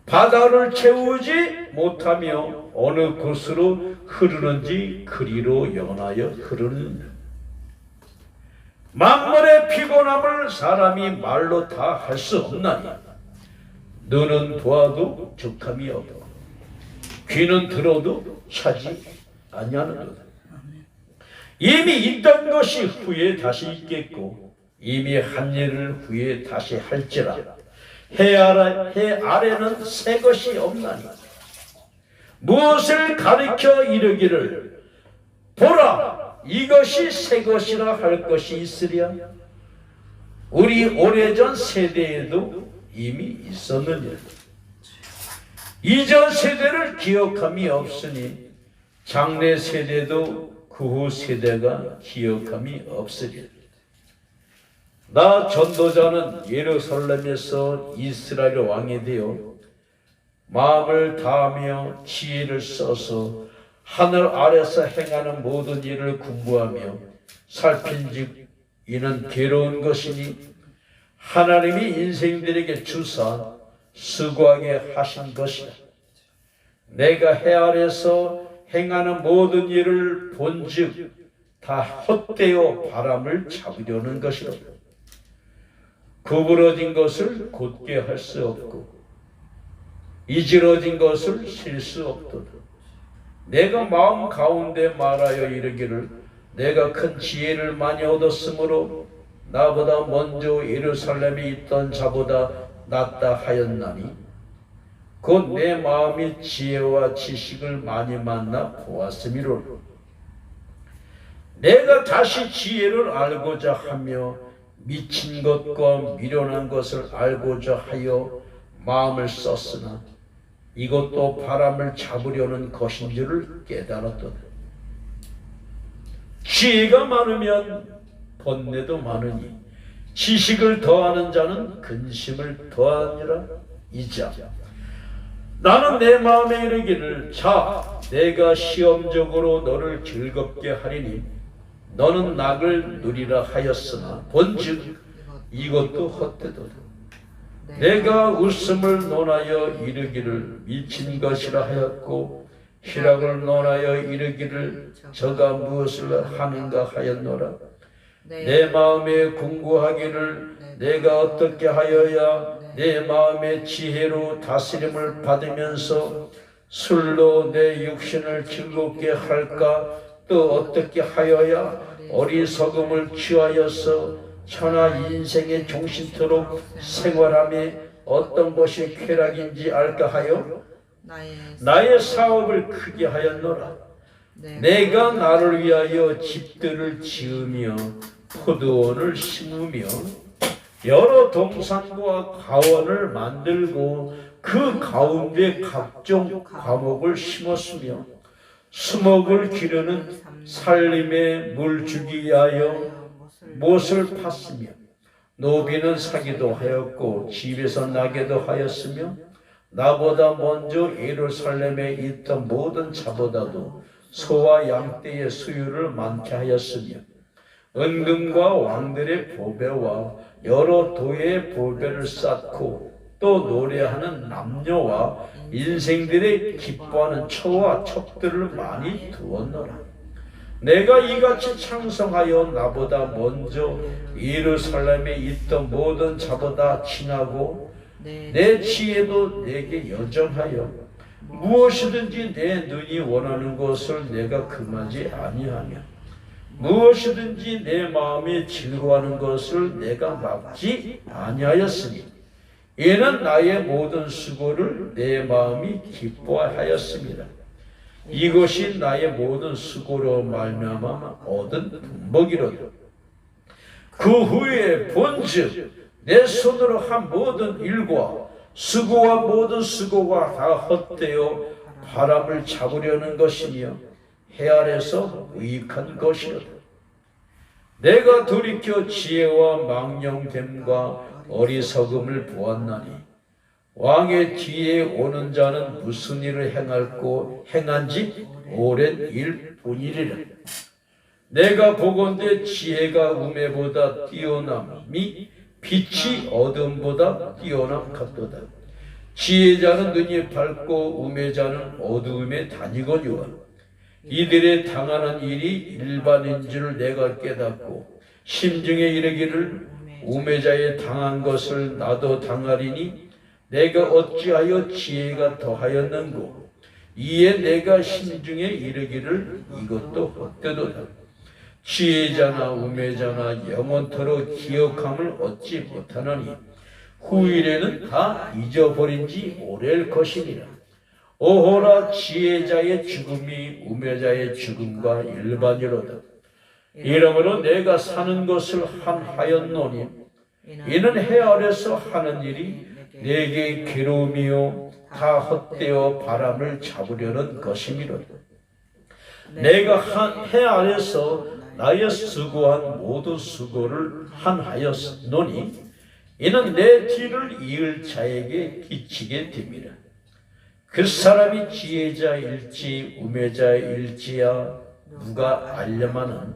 바다를 채우지 못하며 어느 곳으로 흐르는지 그리로 연하여 흐르느니라. 만물의 피곤함을 사람이 말로 다 할 수 없나니 눈은 보아도 족함이 없고 귀는 들어도 차지 아니하느니라. 이미 있던 것이 후에 다시 있겠고 이미 한 일을 후에 다시 할지라. 해 아래는 새 것이 없나니 무엇을 가리켜 이르기를 보라 이것이 새 것이라 할 것이 있으랴. 우리 오래전 세대에도 이미 있었느니라. 이전 세대를 기억함이 없으니 장래 세대도 그 후 세대가 기억함이 없으리라. 나 전도자는 예루살렘에서 이스라엘 왕이 되어 마음을 다하며 지혜를 써서 하늘 아래서 행하는 모든 일을 공부하며 살핀즉 이는 괴로운 것이니 하나님이 인생들에게 주사 수고하게 하신 것이라. 내가 해 아래서 행하는 모든 일을 본즉 다 헛되어 바람을 잡으려는 것이라. 구부러진 것을 곧게 할 수 없고 이지러진 것을 실 수 없도다. 내가 마음 가운데 말하여 이르기를 내가 큰 지혜를 많이 얻었으므로 나보다 먼저 예루살렘에 있던 자보다 낫다 하였나니 곧 내 마음이 지혜와 지식을 많이 만나 보았음이로라. 내가 다시 지혜를 알고자 하며 미친 것과 미련한 것을 알고자 하여 마음을 썼으나 이것도 바람을 잡으려는 것인 줄을 깨달았도다. 지혜가 많으면 번뇌도 많으니 지식을 더하는 자는 근심을 더하니라. 이자 나는 내 마음에 이르기를 자 내가 시험적으로 너를 즐겁게 하리니 너는 낙을 누리라 하였으나 본즉 이것도 헛되도다. 내가 웃음을 논하여 이르기를 미친 것이라 하였고 희락을 논하여 이르기를 저가 무엇을 하는가 하였노라. 내 마음에 궁구하기를 내가 어떻게 하여야 내 마음의 지혜로 다스림을 받으면서 술로 내 육신을 즐겁게 할까? 또 어떻게 하여야 어리석음을 취하여서 천하 인생의 종신토록 생활함에 어떤 것이 쾌락인지 알까 하여 나의 사업을 크게 하였노라. 내가 나를 위하여 집들을 지으며 포도원을 심으며 여러 동산과 가원을 만들고 그 가운데 각종 과목을 심었으며 수목을 기르는 살림에 물 주기 위하여 못을 팠으며 노비는 사기도 하였고 집에서 나게도 하였으며 나보다 먼저 예루살렘에 있던 모든 자보다도 소와 양떼의 수유를 많게 하였으며 은금과 왕들의 보배와 여러 도의 보배를 쌓고 또 노래하는 남녀와 인생들의 기뻐하는 처와 척들을 많이 두었노라. 내가 이같이 창성하여 나보다 먼저 예루살렘에 있던 모든 자보다 친하고 내 지혜도 내게 여정하여 무엇이든지 내 눈이 원하는 것을 내가 금하지 아니하며 무엇이든지 내 마음이 즐거워하는 것을 내가 막지 아니하였으니 이는 나의 모든 수고를 내 마음이 기뻐하였습니다. 이것이 나의 모든 수고로 말미암아 얻은 분복이로다. 그 후에 본즉 내 손으로 한 모든 일과 수고와 모든 수고가 다 헛되어 바람을 잡으려는 것이며 해 아래서 유익한 것이로다. 내가 돌이켜 지혜와 망령됨과 어리석음을 보았나니 왕의 뒤에 오는 자는 무슨 일을 행한지 오랜 일뿐이리라. 내가 보건대 지혜가 우매보다 뛰어남이 빛이 어둠보다 뛰어남 같도다. 지혜자는 눈이 밝고 우매자는 어두움에 다니거니와 이들의 당하는 일이 일반인 줄 내가 깨닫고 심중에 이르기를 우매자의 당한 것을 나도 당하리니 내가 어찌하여 지혜가 더하였는고. 이에 내가 심중에 이르기를 이것도 헛되도다. 지혜자나 우매자나 영원토록 기억함을 얻지 못하나니 후일에는 다 잊어버린 지 오래일 것이니라. 오호라 지혜자의 죽음이 우매자의 죽음과 일반이로다. 이러므로 내가 사는 것을 한하였노니 이는 해 아래서 하는 일이 내게 괴로움이요 다 헛되어 바람을 잡으려는 것이니로다. 내가 해 아래서 나의 수고한 모든 수고를 한하였노니 이는 내 뒤를 이을 자에게 끼치게 됨이라. 그 사람이 지혜자일지 우매자일지야 누가 알려마는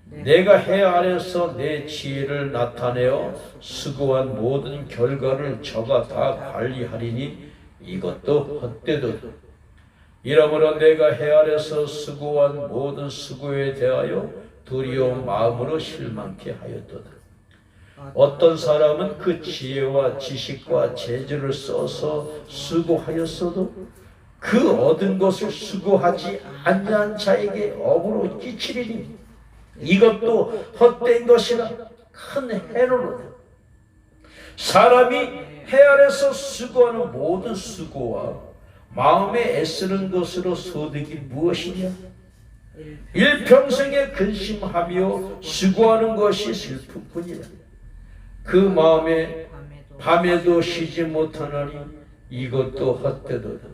내가 해 아래서 내 지혜를 나타내어 수고한 모든 결과를 저가 다 관리하리니 이것도 헛되도다. 이러므로 내가 해 아래서 수고한 모든 수고에 대하여 두려운 마음으로 실망케 하였도다. 어떤 사람은 그 지혜와 지식과 재주를 써서 수고하였어도 그 얻은 것을 수고하지 아니한 자에게 업으로 끼치리니 이것도 헛된 것이라 큰 해로로다. 사람이 해 아래서 수고하는 모든 수고와 마음에 애쓰는 것으로 소득이 무엇이냐? 일평생에 근심하며 수고하는 것이 슬픔뿐이라. 그 마음에 밤에도 쉬지 못하나니 이것도 헛되도다.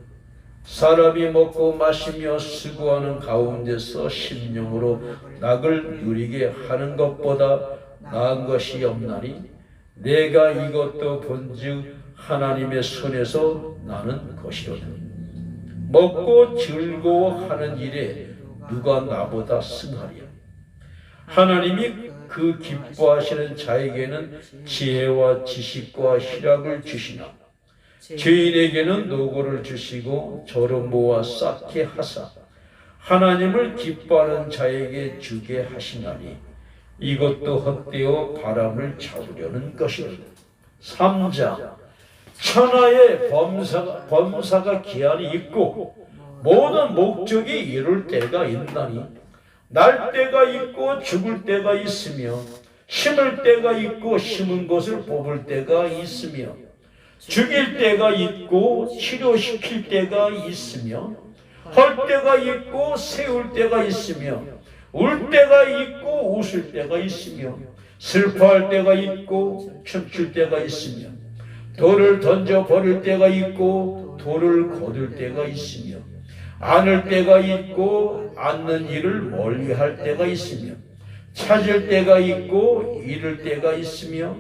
사람이 먹고 마시며 수고하는 가운데서 심령으로 낙을 누리게 하는 것보다 나은 것이 없나니 내가 이것도 본즉 하나님의 손에서 나는 것이로다. 먹고 즐거워하는 일에 누가 나보다 승하리야. 하나님이 그 기뻐하시는 자에게는 지혜와 지식과 희락을 주시나 죄인에게는 노고를 주시고 저로 모아 쌓게 하사 하나님을 기뻐하는 자에게 주게 하시나니 이것도 헛되어 바람을 잡으려는 것이로다. 3장 천하의 범사가 기한이 있고 모든 목적이 이룰 때가 있나니 날 때가 있고 죽을 때가 있으며 심을 때가 있고 심은 것을 뽑을 때가 있으며 죽일 때가 있고 치료시킬 때가 있으며 헐 때가 있고 세울 때가 있으며 울 때가 있고 웃을 때가 있으며 슬퍼할 때가 있고 춤출 때가 있으며 돌을 던져 버릴 때가 있고 돌을 거둘 때가 있으며 안을 때가 있고 않는 일을 멀리할 때가 있으며 찾을 때가 있고 잃을 때가 있으며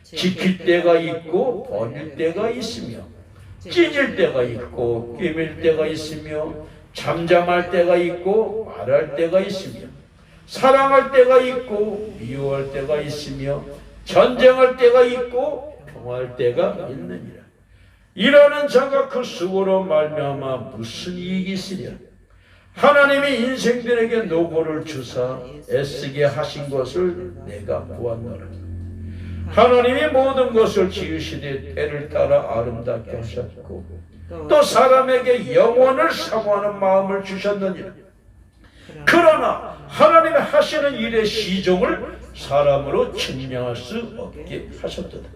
지킬 때가 있고 버릴 때가 있으며 찢을 때가 있고 꿰맬 때가 있으며 잠잠할 때가 있고 말할 때가 있으며 사랑할 때가 있고 미워할 때가 있으며 전쟁할 때가 있고 평화할 때가 있느니라. 일하는 자가 그 수고로 말미암아 무슨 이익이 있으랴. 하나님이 인생들에게 노고를 주사 애쓰게 하신 것을 내가 보았노라. 하나님이 모든 것을 지으시되 때를 따라 아름답게 하셨고 또 사람에게 영원을 사모하는 마음을 주셨느니라. 그러나 하나님이 하시는 일의 시종을 사람으로 측량할 수 없게 하셨도다.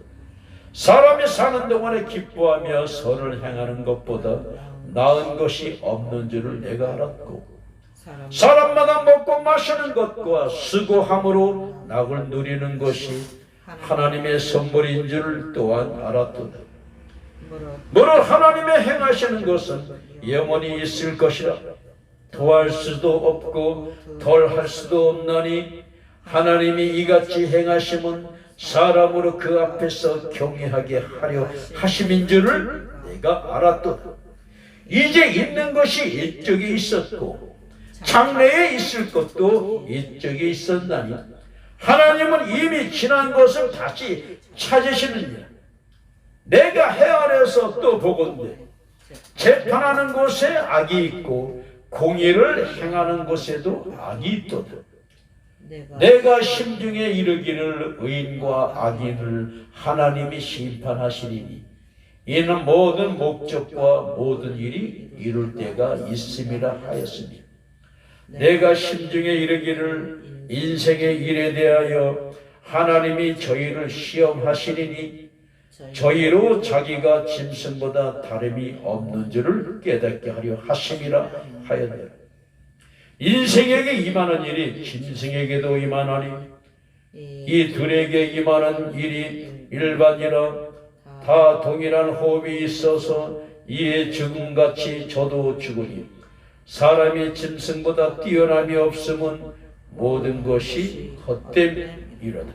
사람이 사는 동안에 기뻐하며 선을 행하는 것보다 나은 것이 없는 줄을 내가 알았고 사람마다 먹고 마시는 것과 수고함으로 낙을 누리는 것이 하나님의 선물인 줄을 또한 알았도다. 무릇 하나님의 행하시는 것은 영원히 있을 것이라. 더할 수도 없고 덜할 수도 없나니 하나님이 이같이 행하심은 사람으로 그 앞에서 경외하게 하려 하심인 줄을 내가 알았도다. 이제 있는 것이 이쪽에 있었고 장래에 있을 것도 이쪽에 있었나니 하나님은 이미 지난 것을 다시 찾으시느니라. 내가 해 아래에서 또 보건대 재판하는 곳에 악이 있고 공의를 행하는 곳에도 악이 있도다. 내가 심중에 이르기를 의인과 악인을 하나님이 심판하시리니 이는 모든 목적과 모든 일이 이룰 때가 있음이라 하였으니 내가 심중에 이르기를 인생의 일에 대하여 하나님이 저희를 시험하시리니 저희로 자기가 짐승보다 다름이 없는 줄을 깨닫게 하려 하심이라 하였느라. 인생에게 임하는 일이 짐승에게도 임하나니 이 둘에게 임하는 일이 일반이라. 다 동일한 호흡이 있어서 이에 죽음같이 저도 죽으니 사람이 짐승보다 뛰어남이 없음은 모든 것이 헛됨이로다.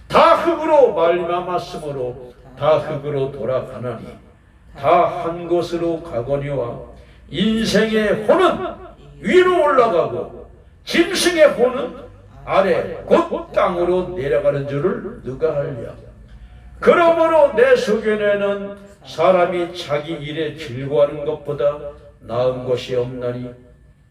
다 흙으로 말미암았으므로 다 흙으로 돌아가나니 다 한 곳으로 가거니와 인생의 혼은 위로 올라가고 짐승의 혼은 아래 곧 땅으로 내려가는 줄을 누가 알랴. 그러므로 내 소견에는 사람이 자기 일에 즐거워하는 것보다 나은 것이 없나니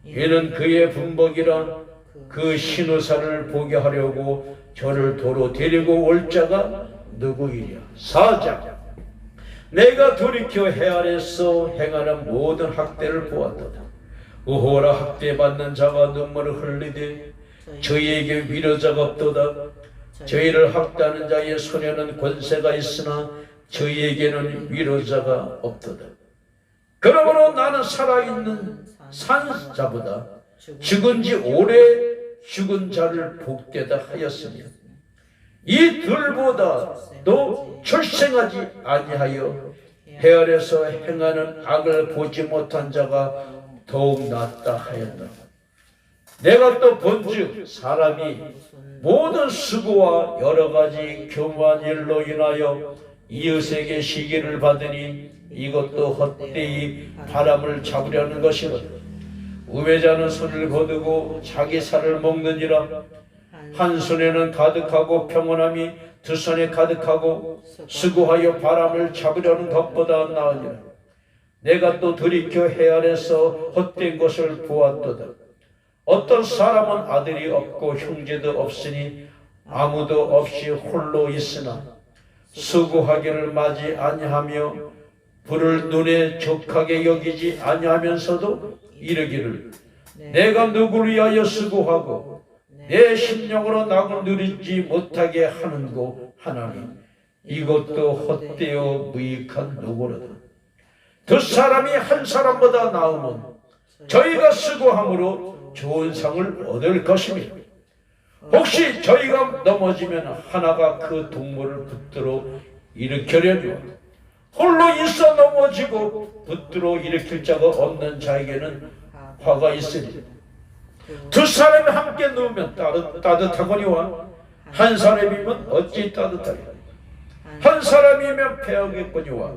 이는 그의 분복이라. 그 신우사를 보게 하려고 저를 도로 데리고 올 자가 누구이랴. 4장 내가 돌이켜 해 아래서 행하는 모든 학대를 보았도다. 의호라 학대받는 자가 눈물을 흘리되 저희에게 위로자가 없도다. 저희를 학대하는 자의 손에는 권세가 있으나 저희에게는 위로자가 없도다. 그러므로 나는 살아있는 산자보다 죽은 지 오래 죽은 자를 복되다 하였으며 이 둘보다도 출생하지 아니하여 해 아래서 행하는 악을 보지 못한 자가 더욱 낫다 하였다. 내가 또 본즉 사람이 모든 수고와 여러 가지 교묘한 일로 인하여 이웃에게 시기를 받으니 이것도 헛되이 바람을 잡으려는 것이거든. 우매자는 손을 거두고 자기 살을 먹느니라. 한 손에는 가득하고 평온함이 두 손에 가득하고 수고하여 바람을 잡으려는 것보다 나으니라. 내가 또 돌이켜 해 아래서 헛된 것을 보았도다. 어떤 사람은 아들이 없고 형제도 없으니 아무도 없이 홀로 있으나 수고하기를 마지 아니하며 불을 눈에 족하게 여기지 아니하면서도 이르기를 내가 누구를 위하여 수고하고 내 심령으로 낙을 누리지 못하게 하는고 하나니 이것도 헛되어 무익한 노고로다. 두 사람이 한 사람보다 나으면 저희가 수고함으로 좋은 상을 얻을 것입니다. 혹시 저희가 넘어지면 하나가 그 동물을 붙들어 일으키려니와 홀로 있어 넘어지고 붙들어 일으킬 자가 없는 자에게는 화가 있으니 두 사람이 함께 누우면 따뜻하거니와 한 사람이면 어찌 따뜻하리라. 한 사람이면 패하겠거니와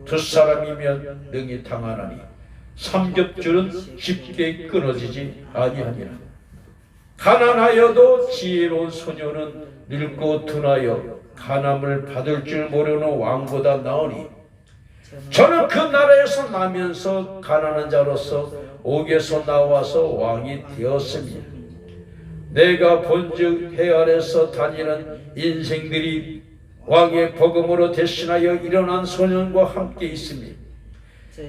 두 사람이면 능히 당하나니 삼겹줄은 쉽게 끊어지지 아니하니라. 가난하여도 지혜로운 소녀는 늙고 둔하여 간암을 받을 줄 모르는 왕보다 나으니 저는 그 나라에서 나면서 가난한 자로서 옥에서 나와서 왕이 되었습니다. 내가 본즉 해 아래서 다니는 인생들이 왕의 복음으로 대신하여 일어난 소년과 함께 있습니다.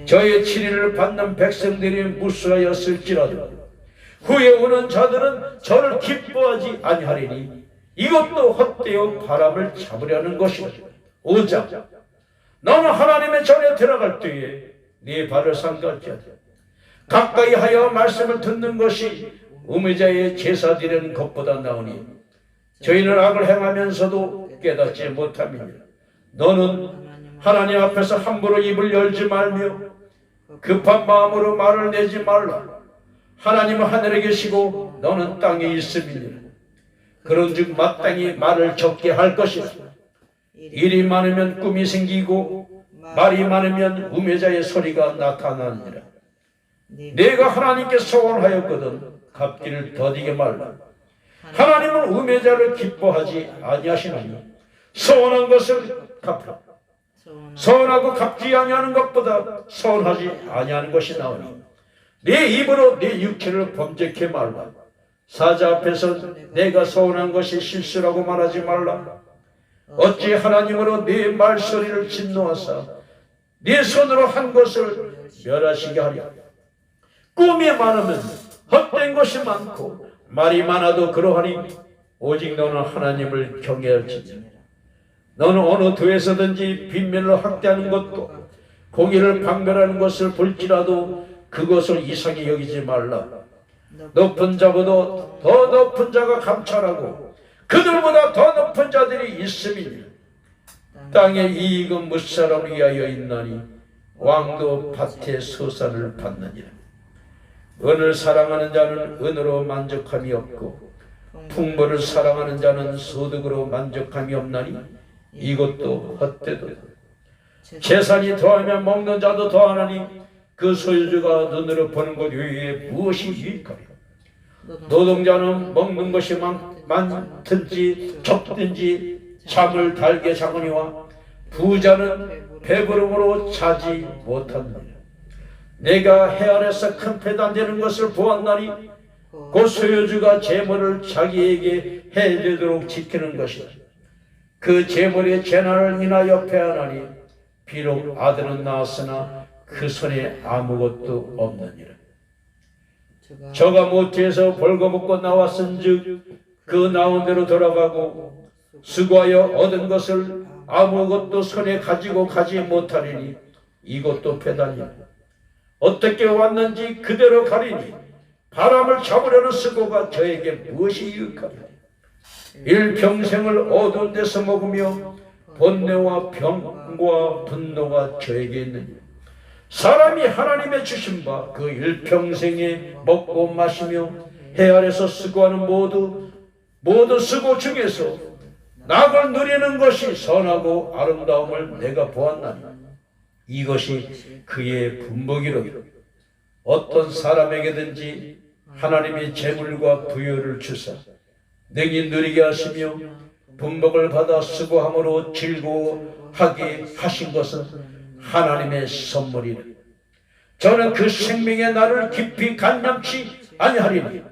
저의 치리를 받는 백성들이 무수하였을지라도 후에 오는 자들은 저를 기뻐하지 아니하리니 이것도 헛되어 바람을 잡으려는 것이다. 5장 너는 하나님의 전에 들어갈 때에 네 발을 삼갈지 하되 가까이 하여 말씀을 듣는 것이 우매자의 제사 드리는 것보다 나으니 저희는 악을 행하면서도 깨닫지 못함이니라. 너는 하나님 앞에서 함부로 입을 열지 말며 급한 마음으로 말을 내지 말라. 하나님은 하늘에 계시고 너는 땅에 있음이니라. 그런즉 마땅히 말을 적게 할 것이다. 일이 많으면 꿈이 생기고 말이 많으면 우매자의 소리가 나타나느니라. 내가 하나님께 소원하였거든 갚기를 더디게 말라. 하나님은 우매자를 기뻐하지 아니하시나니 소원한 것을 갚으라. 서운하고 갚지 아니하는 것보다 서운하지 아니하는 것이 나오니 네 입으로 네 육체를 범죄케 말라. 사자 앞에서 내가 서운한 것이 실수라고 말하지 말라. 어찌 하나님으로 네 말소리를 진노하사 네 손으로 한 것을 멸하시게 하랴. 꿈이 많으면 헛된 것이 많고 말이 많아도 그러하니 오직 너는 하나님을 경외할지니라. 너는 어느 도에서든지 빈면을 학대하는 것도 공의를 박멸하는 것을 볼지라도 그것을 이상히 여기지 말라. 높은 자보다 더 높은 자가 감찰하고 그들보다 더 높은 자들이 있음이니 땅의 이익은 무사람을 위하여 있나니 왕도 밭의 소산을 받느니라. 은을 사랑하는 자는 은으로 만족함이 없고 풍물을 사랑하는 자는 소득으로 만족함이 없나니 이것도 헛되도다. 재산이 더하면 먹는 자도 더하나니 그 소유주가 눈으로 보는 것 외에 무엇이 유익하리까. 노동자는 먹는 것이 많든지 적든지 잠을 달게 자거니와 부자는 배부름으로 자지 못하느니라. 내가 해 아래서 큰 배단되는 것을 보았나니 그 소유주가 재물을 자기에게 해되도록 지키는 것이다. 그 재물의 재난을 인하여 패하나니 비록 아들은 낳았으나 그 손에 아무것도 없느니라. 저가 모태에서 벌거벗고 나왔은즉 그 나온 대로 돌아가고 수고하여 얻은 것을 아무것도 손에 가지고 가지 못하리니 이것도 배단이라. 어떻게 왔는지 그대로 가리니 바람을 잡으려는 수고가 저에게 무엇이 유익하리요. 일평생을 어두운 데서 먹으며 번뇌와 병과 분노가 저에게 있느니 사람이 하나님의 주신 바 그 일평생에 먹고 마시며 해 아래서 수고하는 모든 수고 중에서 낙을 누리는 것이 선하고 아름다움을 내가 보았나니 이것이 그의 분복이로다. 어떤 사람에게든지 하나님이 재물과 부여를 주사 능히 누리게 하시며 분복을 받아 수고함으로 즐거워하게 하신 것은 하나님의 선물이라. 저는 그 생명의 날을 깊이 간념치 아니하리니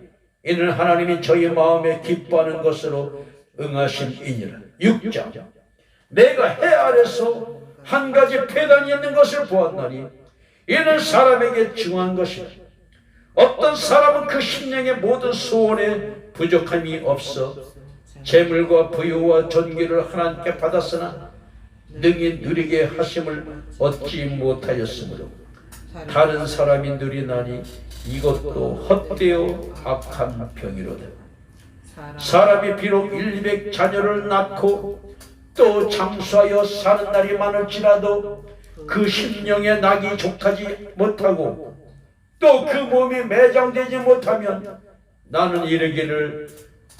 이는 하나님이 저희 마음에 기뻐하는 것으로 응하심이니라. 6장 내가 해 아래서 한 가지 폐단이 있는 것을 보았나니 이는 사람에게 중한 것이라. 어떤 사람은 그 심령의 모든 소원에 부족함이 없어 재물과 부유와 존귀를 하나님께 받았으나 능히 누리게 하심을 얻지 못하였으므로 다른 사람이 누리나니 이것도 헛되어 악한 병이로다. 사람이 비록 1,200 자녀를 낳고 또 장수하여 사는 날이 많을지라도 그 심령의 낙이 족하지 못하고 또 그 몸이 매장되지 못하면 나는 이르기를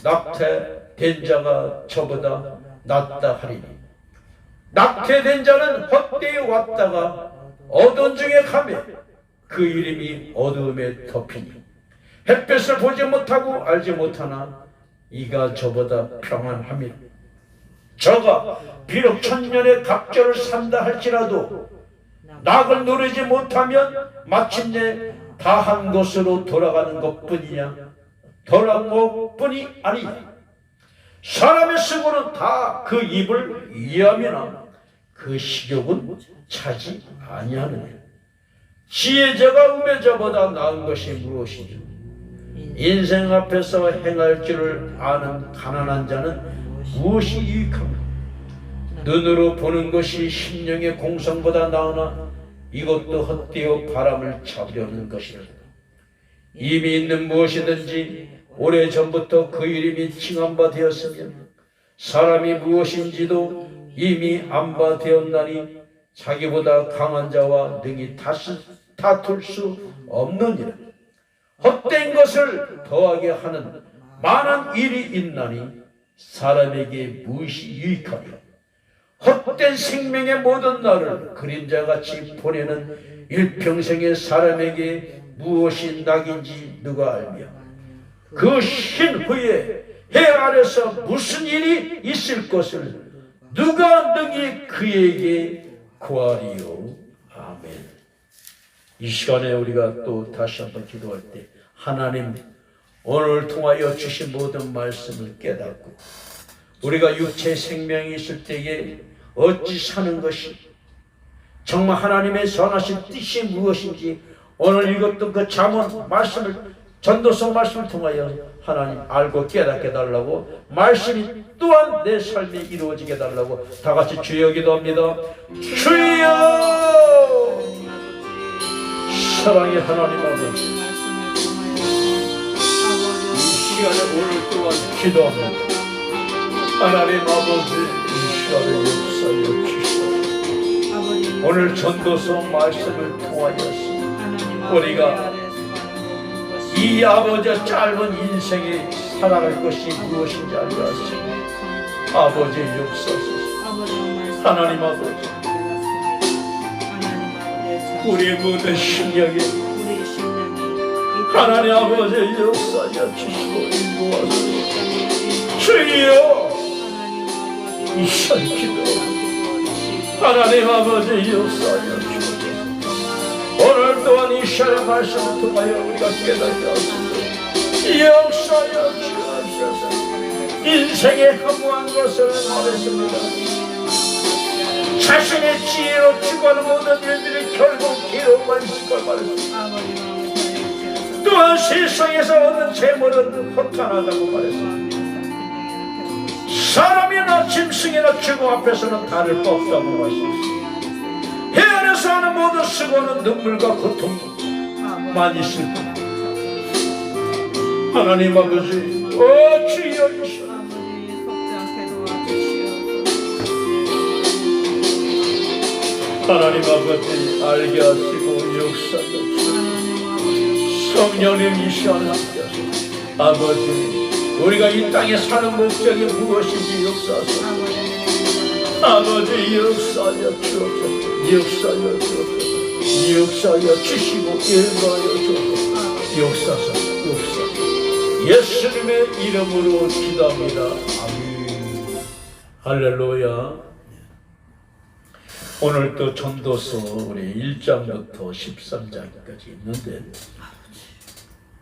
낙태된 자가 저보다 낫다 하리니 낙태된 자는 헛되이 왔다가 어두운 중에 가매 그 이름이 어두움에 덮이니 햇볕을 보지 못하고 알지 못하나 이가 저보다 평안함이라. 저가 비록 천년의 갑절을 산다 할지라도 낙을 누리지 못하면 마침내 다한 곳으로 돌아가는 것뿐이냐 돌아간 것뿐이 아니냐. 사람의 수고는 다 그 입을 위함이나 그 식욕은 차지 아니하느냐. 지혜자가 우매자보다 나은 것이 무엇이냐. 인생 앞에서 행할 줄을 아는 가난한 자는 무엇이 유익한가. 눈으로 보는 것이 심령의 공성보다 나으나 이것도 헛되어 바람을 잡으려는 것이라. 이미 있는 무엇이든지 오래전부터 그 이름이 칭한 바 되었으면 사람이 무엇인지도 이미 안 바 되었나니 자기보다 강한 자와 능히 다툴 수 없느니라. 헛된 것을 더하게 하는 많은 일이 있나니 사람에게 무엇이 유익하리요. 헛된 생명의 모든 날을 그림자같이 보내는 일평생의 사람에게 무엇이 낙인지 누가 알며 그 신 후에 해 아래서 무슨 일이 있을 것을 누가 능히 그에게 구하리요. 아멘. 이 시간에 우리가 또 다시 한번 기도할 때 하나님 오늘 통하여 주신 모든 말씀을 깨닫고 우리가 육체 생명이 있을 때에 어찌 사는 것이 정말 하나님의 선하신 뜻이 무엇인지 오늘 읽었던 그 잠언 말씀을 전도서 말씀을 통하여 하나님 알고 깨닫게 달라고 말씀이 또한 내 삶에 이루어지게 달라고 다 같이 주여 기도합니다. 주여 사랑의 하나님 아버지 이 시간에 오늘 또한 기도합니다. 하나님 아버지 이 시간에 역사여 주시옵소서. 오늘 전도서 말씀을 통하여서 우리가 이 아버지의 짧은 인생에 살아갈 것이 무엇인지 알게 하시고 아버지 역사소서. 하나님 아버지 우리의 모든 심령에 하나님 아버지 역사여 주시고 인도하소서. 주여 이 시간 기도 하나님 아버지 역사여 주시고 오늘 또한 이 시간의 말씀을 통하여 우리가 깨닫게 하소서. 역사여 주옵소서. 인생에 허무한 것을 말했습니다. 자신의 지혜로 추구하는 모든 일들이 결국 괴로움만 있을 걸 말했습니다. 또한 세상에서 얻는 재물은 허탄하다고 말했습니다. 사람이나 짐승이나 죽음 앞에서는 다를 바 없다고 말했습니다. 해 안에서 하는 모든 수고는 눈물과 고통만 있을 뿐. 하나님 아버지 주여 하나님 아버지 알게 하시고 역사하시고 성령님 이 시간 함께하소서. 아버지 우리가 이 땅에 사는 목적이 무엇인지 역사하소서. 아버지 역사하여 주옵소서. 역사하여 주옵소서. 역사하여 주시고 일하여 주옵소서. 역사하소서. 역사 예수님의 이름으로 기도합니다. 아멘. 할렐루야. 오늘 또 전도서 우리 1장부터 13장까지 있는데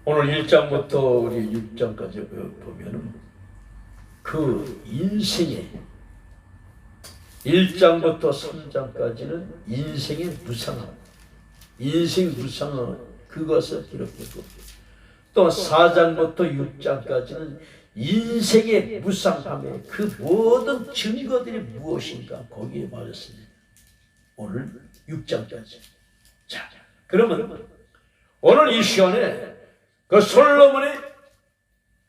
오늘 1장부터 우리 6장까지 보면은 그 인생의 1장부터 3장까지는 인생의 무상함, 인생 무상함 그것을 기록했고 또 4장부터 6장까지는 인생의 무상함의 그 모든 증거들이 무엇인가 거기에 말했습니다. 오늘 6장까지. 자, 그러면 오늘 이 시간에 그 솔로몬의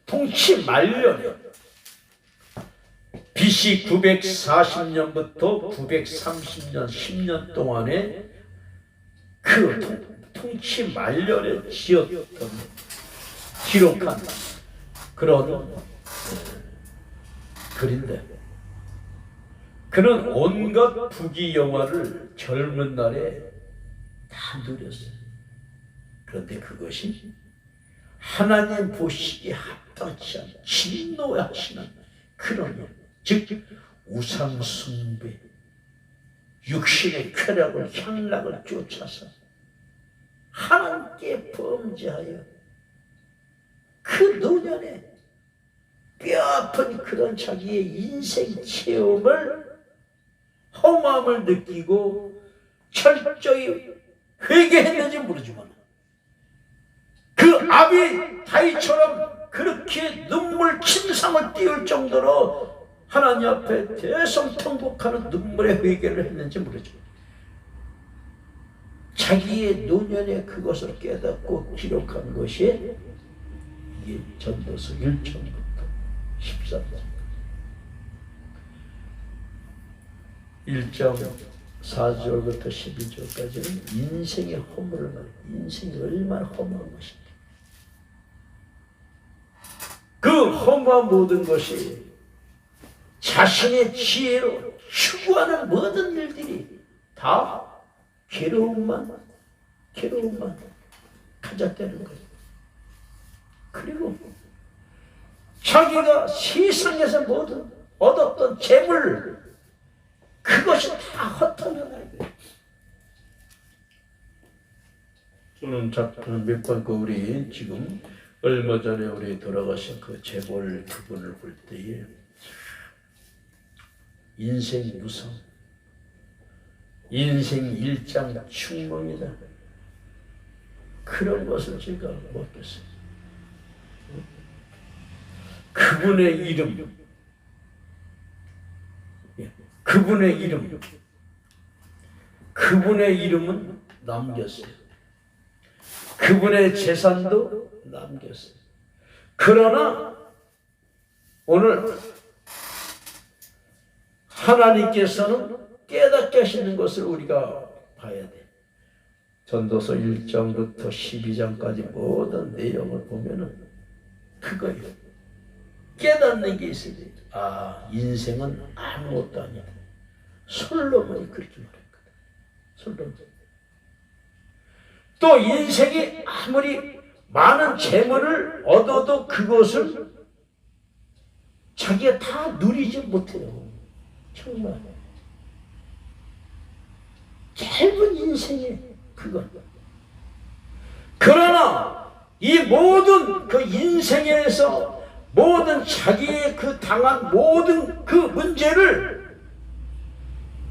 통치 말년에 BC 940년부터 930년 10년 동안에 그 통치 말년에 지었던 기록한 그런 글인데 그는 온갖 부귀영화를 젊은 날에 다 누렸어요. 그런데 그것이 하나님 보시기에 합당치 않은 진노하시는 그런 일, 즉 우상숭배, 육신의 쾌락을 향락을 쫓아서 하나님께 범죄하여 그 노년에 뼈아픈 그런 자기의 인생 체험을 허무함을 느끼고 철저히 회개했는지 모르지만 그 아비 다윗처럼 그렇게 눈물 침상을 띄울 정도로 하나님 앞에 대성통곡하는 눈물의 회개를 했는지 모르지만 자기의 노년에 그것을 깨닫고 기록한 것이 이게 전도서 1장부터 14장 1장 4절부터 12절까지는 인생의 허물을 말해요. 인생이 얼마나 허무한 것인가. 그 허무한 모든 것이 자신의 지혜로 추구하는 모든 일들이 다 괴로움만 가졌다는 거예요. 그리고 자기가 세상에서 모든 얻었던 재물 그것이 다 헛되어가는 거예요. 저는 몇 번 우리 지금 얼마 전에 우리 돌아가신 그 재벌 그분을 볼 때에 인생 무상, 인생 일장 충망이다. 그런 것을 제가 먹겠어요. 그분의 이름, 그분의 이름은 남겼어요. 그분의 재산도 남겼어요. 그러나 오늘 하나님께서는 깨닫게 하시는 것을 우리가 봐야 돼. 전도서 1장부터 12장까지 모든 내용을 보면은 그거예요. 깨닫는 게 있어야 돼. 아, 인생은 아무것도 아니다. 솔로몬이 그렇게 말했거든. 솔로몬. 또 인생이 아무리 많은 재물을 얻어도 그것을 자기가 다 누리지 못해요. 정말 짧은 인생에 그것. 그러나 이 모든 그 인생에서 모든 자기의 그 당한 모든 그 문제를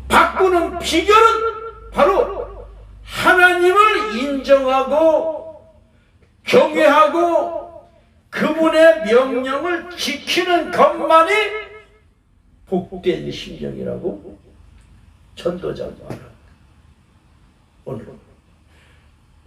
바꾸는 비결은 바로 하나님을 인정하고 경외하고 그분의 명령을 지키는 것만이 복된 심령이라고 전도자가 말합니다. 오늘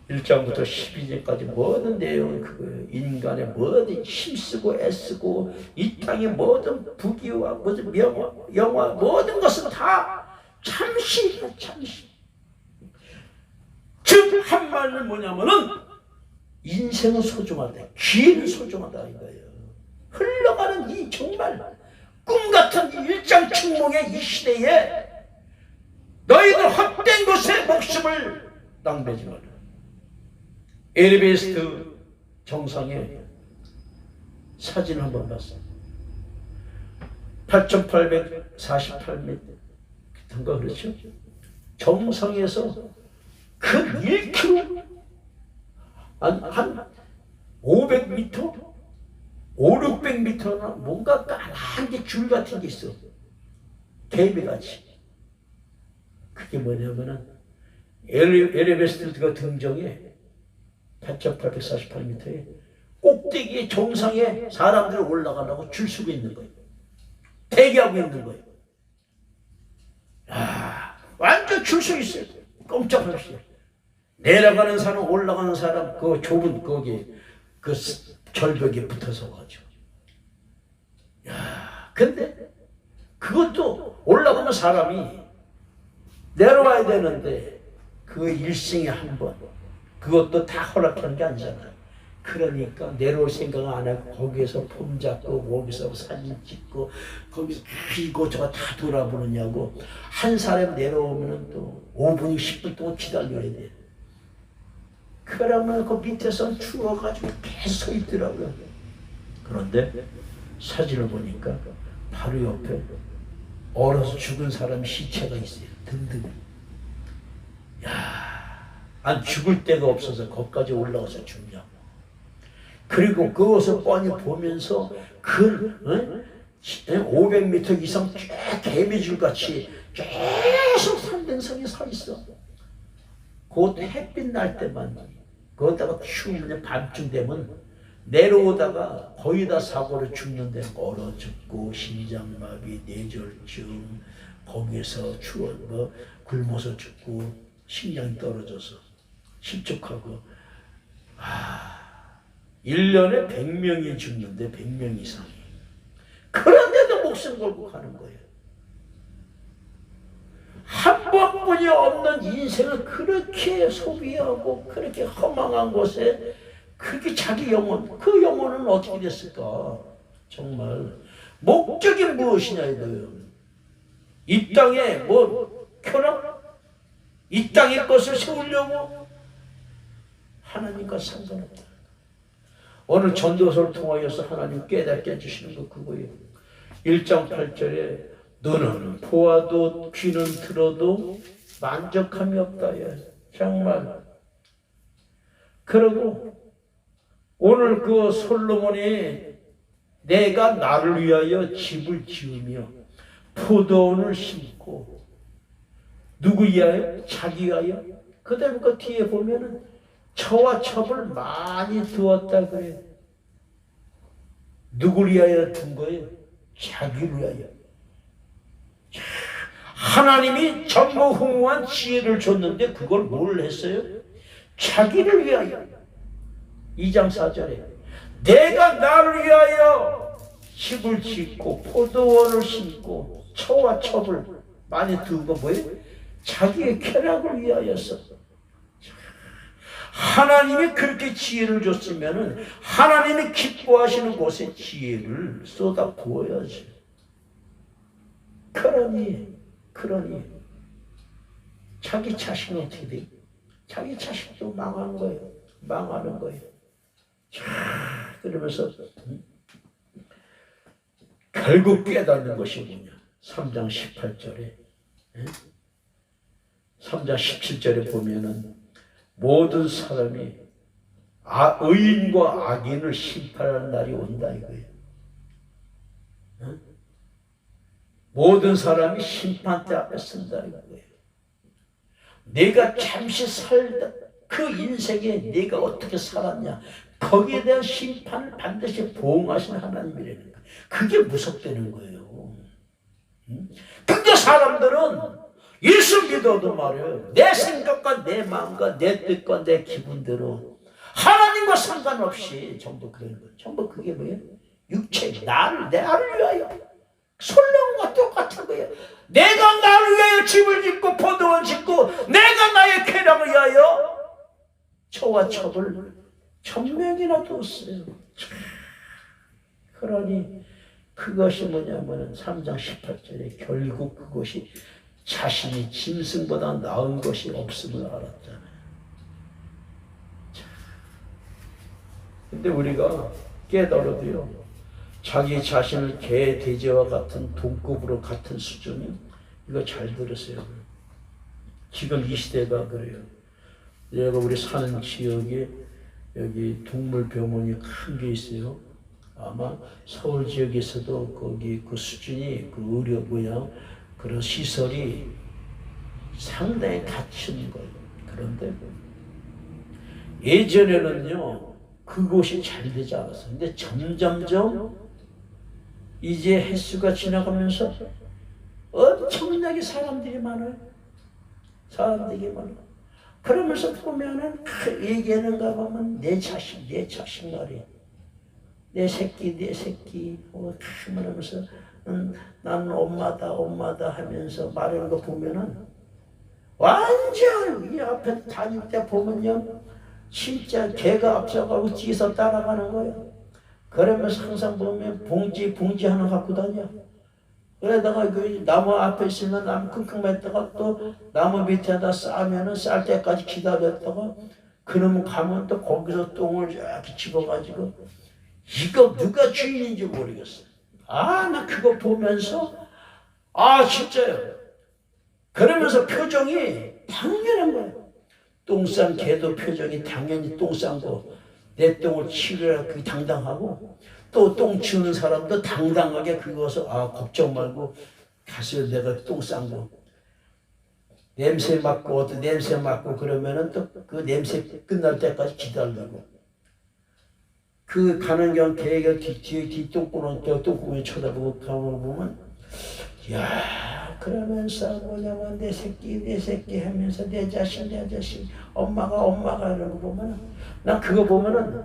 1장부터 12장까지 모든 내용은 그거예요. 인간의 모든 힘쓰고 애쓰고 이 땅의 모든 부귀와 모든 명화, 영화 모든 것은 다 잠시 즉 한마디로 뭐냐면은 인생은 소중하다, 기회는 소중하다 이거예요. 흘러가는 이 정말 꿈같은 일장춘몽의 이 시대에 너희들 헛된 것에 목숨을 낭비하지 마라. 에베레스트 정상에 사진 한번 봤어요. 8,848m 같은가 그렇죠? 정상에서 그 1km 한 500m? 5, 600m나 뭔가 까만 게 줄 같은 게 있어. 개미같이. 그게 뭐냐면은 에베레스트가 등정에 8,848m에 꼭대기에 정상에 사람들이 올라가려고 줄 서고 있는 거예요. 대기하고 있는 거예요. 완전 줄 서 있어요. 꼼짝없이. 내려가는 사람, 올라가는 사람, 그 좁은 거기 그 절벽에 붙어서 가지고. 근데 그것도 올라가면 사람이 내려와야 되는데 그 일생에 한 번, 그것도 다 허락하는 게 아니잖아요. 그러니까 내려올 생각을 안 하고 거기에서 폼 잡고 거기서 사진 찍고 거기서 이곳저곳 다 돌아보느냐고. 한 사람 내려오면 또 5분, 10분 동안 기다려야 돼. 그러면 그 밑에서 추워가지고 계속 서 있더라고요. 그런데 사진을 보니까 바로 옆에 얼어서 죽은 사람 시체가 있어요. 등등. 안 죽을 데가 없어서 거기까지 올라가서 죽냐고. 그리고 그것을 뻔히 보면서 그 500m 이상 쭉 개미줄같이 계속 산등성이 서 있어. 곧 햇빛 날 때만, 거기다가 추우면 밤쯤 되면 내려오다가 거의 다 사고로 죽는데 얼어 죽고 심장마비, 뇌졸중, 거기에서 추워 굶어서 죽고 심장이 떨어져서 실족하고. 1년에 100명이 죽는데 100명 이상이. 그런데도 목숨 걸고 가는 거예요. 한 번뿐이 없는 인생을 그렇게 소비하고 그렇게 허망한 곳에 그렇게 자기 영혼, 그 영혼은 어떻게 됐을까? 정말 목적이 무엇이냐 이거예요. 이 땅에 뭐 켜라? 이 땅의 것을 세우려고? 하나님과 상관없다. 오늘 전도서를 통하여서 하나님 깨닫게 해주시는 거 그거예요. 1장 8절에 너는 보아도 귀는 들어도 만족함이 없다. 정말. 그러고 오늘 그 솔로몬이 내가 나를 위하여 집을 지으며 포도원을 심고 누구 위하여? 자기 위하여. 그 다음 그 뒤에 보면은 처와 첩을 많이 두었다 그래요. 누구를 위하여 둔 거예요? 자기를 위하여. 하나님이 전무후무한 지혜를 줬는데 그걸 뭘 했어요? 자기를 위하여. 2장 4절에 내가 나를 위하여 집을 짓고 포도원을 심고 처와 첩을 많이 두은 거 뭐예요? 자기의 쾌락을 위하여서. 하나님이 그렇게 지혜를 줬으면 하나님이 기뻐하시는 곳에 지혜를 쏟아 부어야지. 그러니 자기 자식은 어떻게 돼? 자기 자식도 망하는 거예요. 망하는 거예요. 그러면서 결국 깨닫는 것이 뭐냐? 3장 18절에 3장 17절에 보면은 모든 사람이 의인과 악인을 심판하는 날이 온다 이거예요. 모든 사람이 심판대 앞에 쓴다 이거예요. 내가 잠시 살다 그 인생에 내가 어떻게 살았냐, 거기에 대한 심판을 반드시 보응하시는 하나님이라는 거예요. 그게 무섭다는 거예요. 근데 사람들은 예수 믿어도 말이에요. 내 생각과 내 마음과 내 뜻과 내 기분대로 하나님과 상관없이 전부 그런 거예요. 전부 그게 뭐예요? 육체, 나를 위하여. 솔로몬과 똑같은 거예요. 내가 나를 위하여 집을 짓고 포도원 짓고 내가 나의 쾌락을 위하여 저와 첩을 1000명이나 뒀어요. 그러니 그것이 뭐냐면은 3장 18절에 결국 그것이 자신이 짐승보다 나은 것이 없음을 알았잖아요. 근데 우리가 깨달아도요, 자기 자신을 개, 돼지와 같은 동급으로 같은 수준이, 이거 잘 들으세요. 지금 이 시대가 그래요. 내가 우리 사는 지역에 여기 동물병원이 큰 게 있어요. 아마 서울 지역에서도 거기 그 수준이 그 의료 뭐야 그런 시설이 상당히 갖춘 거예요. 그런데 예전에는요 그곳이 잘 되지 않았어요. 근데 점점점 이제 횟수가 지나가면서 엄청나게 사람들이 많아요. 사람들이 많아요. 그러면서 보면은 얘기하는가 보면 내 자식 말이야. 내 새끼 그러면서 나는 엄마다 하면서 말하는 거 보면은 완전 이 앞에 다닐 때 보면요 진짜 개가 앞서가고 뒤에서 따라가는 거예요. 그러면서 항상 보면 봉지 하나 갖고 다녀. 그러다가 그 나무 앞에 있으면 나무 끙끙 맸다가 또 나무 밑에다 싸면은 쌀 때까지 기다렸다가 그러면 가면 또 거기서 똥을 이렇게 집어가지고 이거 누가 주인인지 모르겠어요. 나 그거 보면서 진짜요. 그러면서 표정이 당연한 거예요. 똥 싼 개도 표정이 당연히 똥 싼 거. 내 똥을 치우라 그 당당하고 또 똥 치우는 사람도 당당하게 그것을 걱정 말고 가서 내가 똥 싼 거. 냄새 맡고 그러면은 또 그 냄새 끝날 때까지 기다리고. 그 가는 경 개가 똥구멍에 쳐다보고 가만 보면 그러면서 뭐냐면 내 새끼 하면서 내 자식 엄마가 이런 거 보면은 난 그거 보면은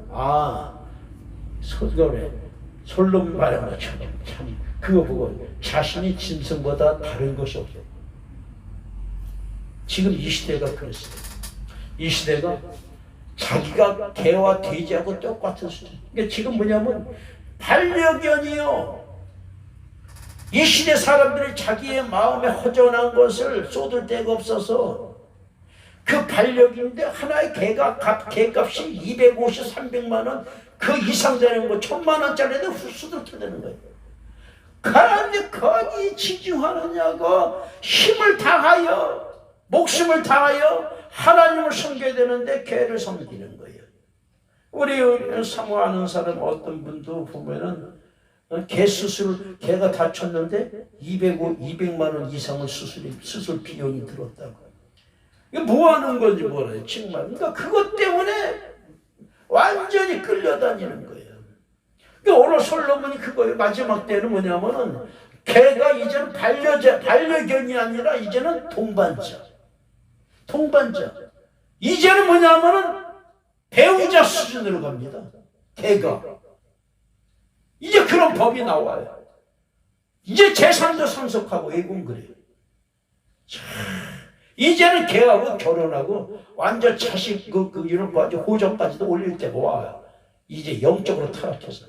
솔로몬 말한 것처럼 참 그거 보고 자신이 짐승보다 다른 것이 없어요. 지금 이 시대가 그랬어요. 이 시대가 자기가 개와 돼지하고 똑같은 수준. 그러니까 지금 뭐냐면 반려견이요. 이 시대 사람들이 자기의 마음에 허전한 것을 쏟을 데가 없어서 그 반려견인데 하나의 개값이 250, 300만 원 그 이상 되는 거 1000만 원짜리도 후수들게 되는 거예요. 그런데 거기 치중하느냐고 힘을 다하여 목숨을 다하여 하나님을 섬겨야 되는데 개를 섬기는 거예요. 우리 사모하는 사람 어떤 분도 보면은 개가 다쳤는데 200만 원 이상의 수술 비용이 들었다고. 이게 뭐 하는 건지 모르요 정말. 그러니까 그것 때문에 완전히 끌려다니는 거예요. 그러니까 오늘 솔로몬이 그거예요. 마지막 때는 뭐냐면은 개가 이제는 반려견이 아니라 이제는 동반자. 이제는 뭐냐면은 배우자 수준으로 갑니다. 개가. 이제 그런 법이 나와요. 이제 재산도 상속하고 애군 그래요. 이제는 개하고 결혼하고 완전 자식 이런 거 아주 호적까지도 올릴 때가 와요. 이제 영적으로 타락해서.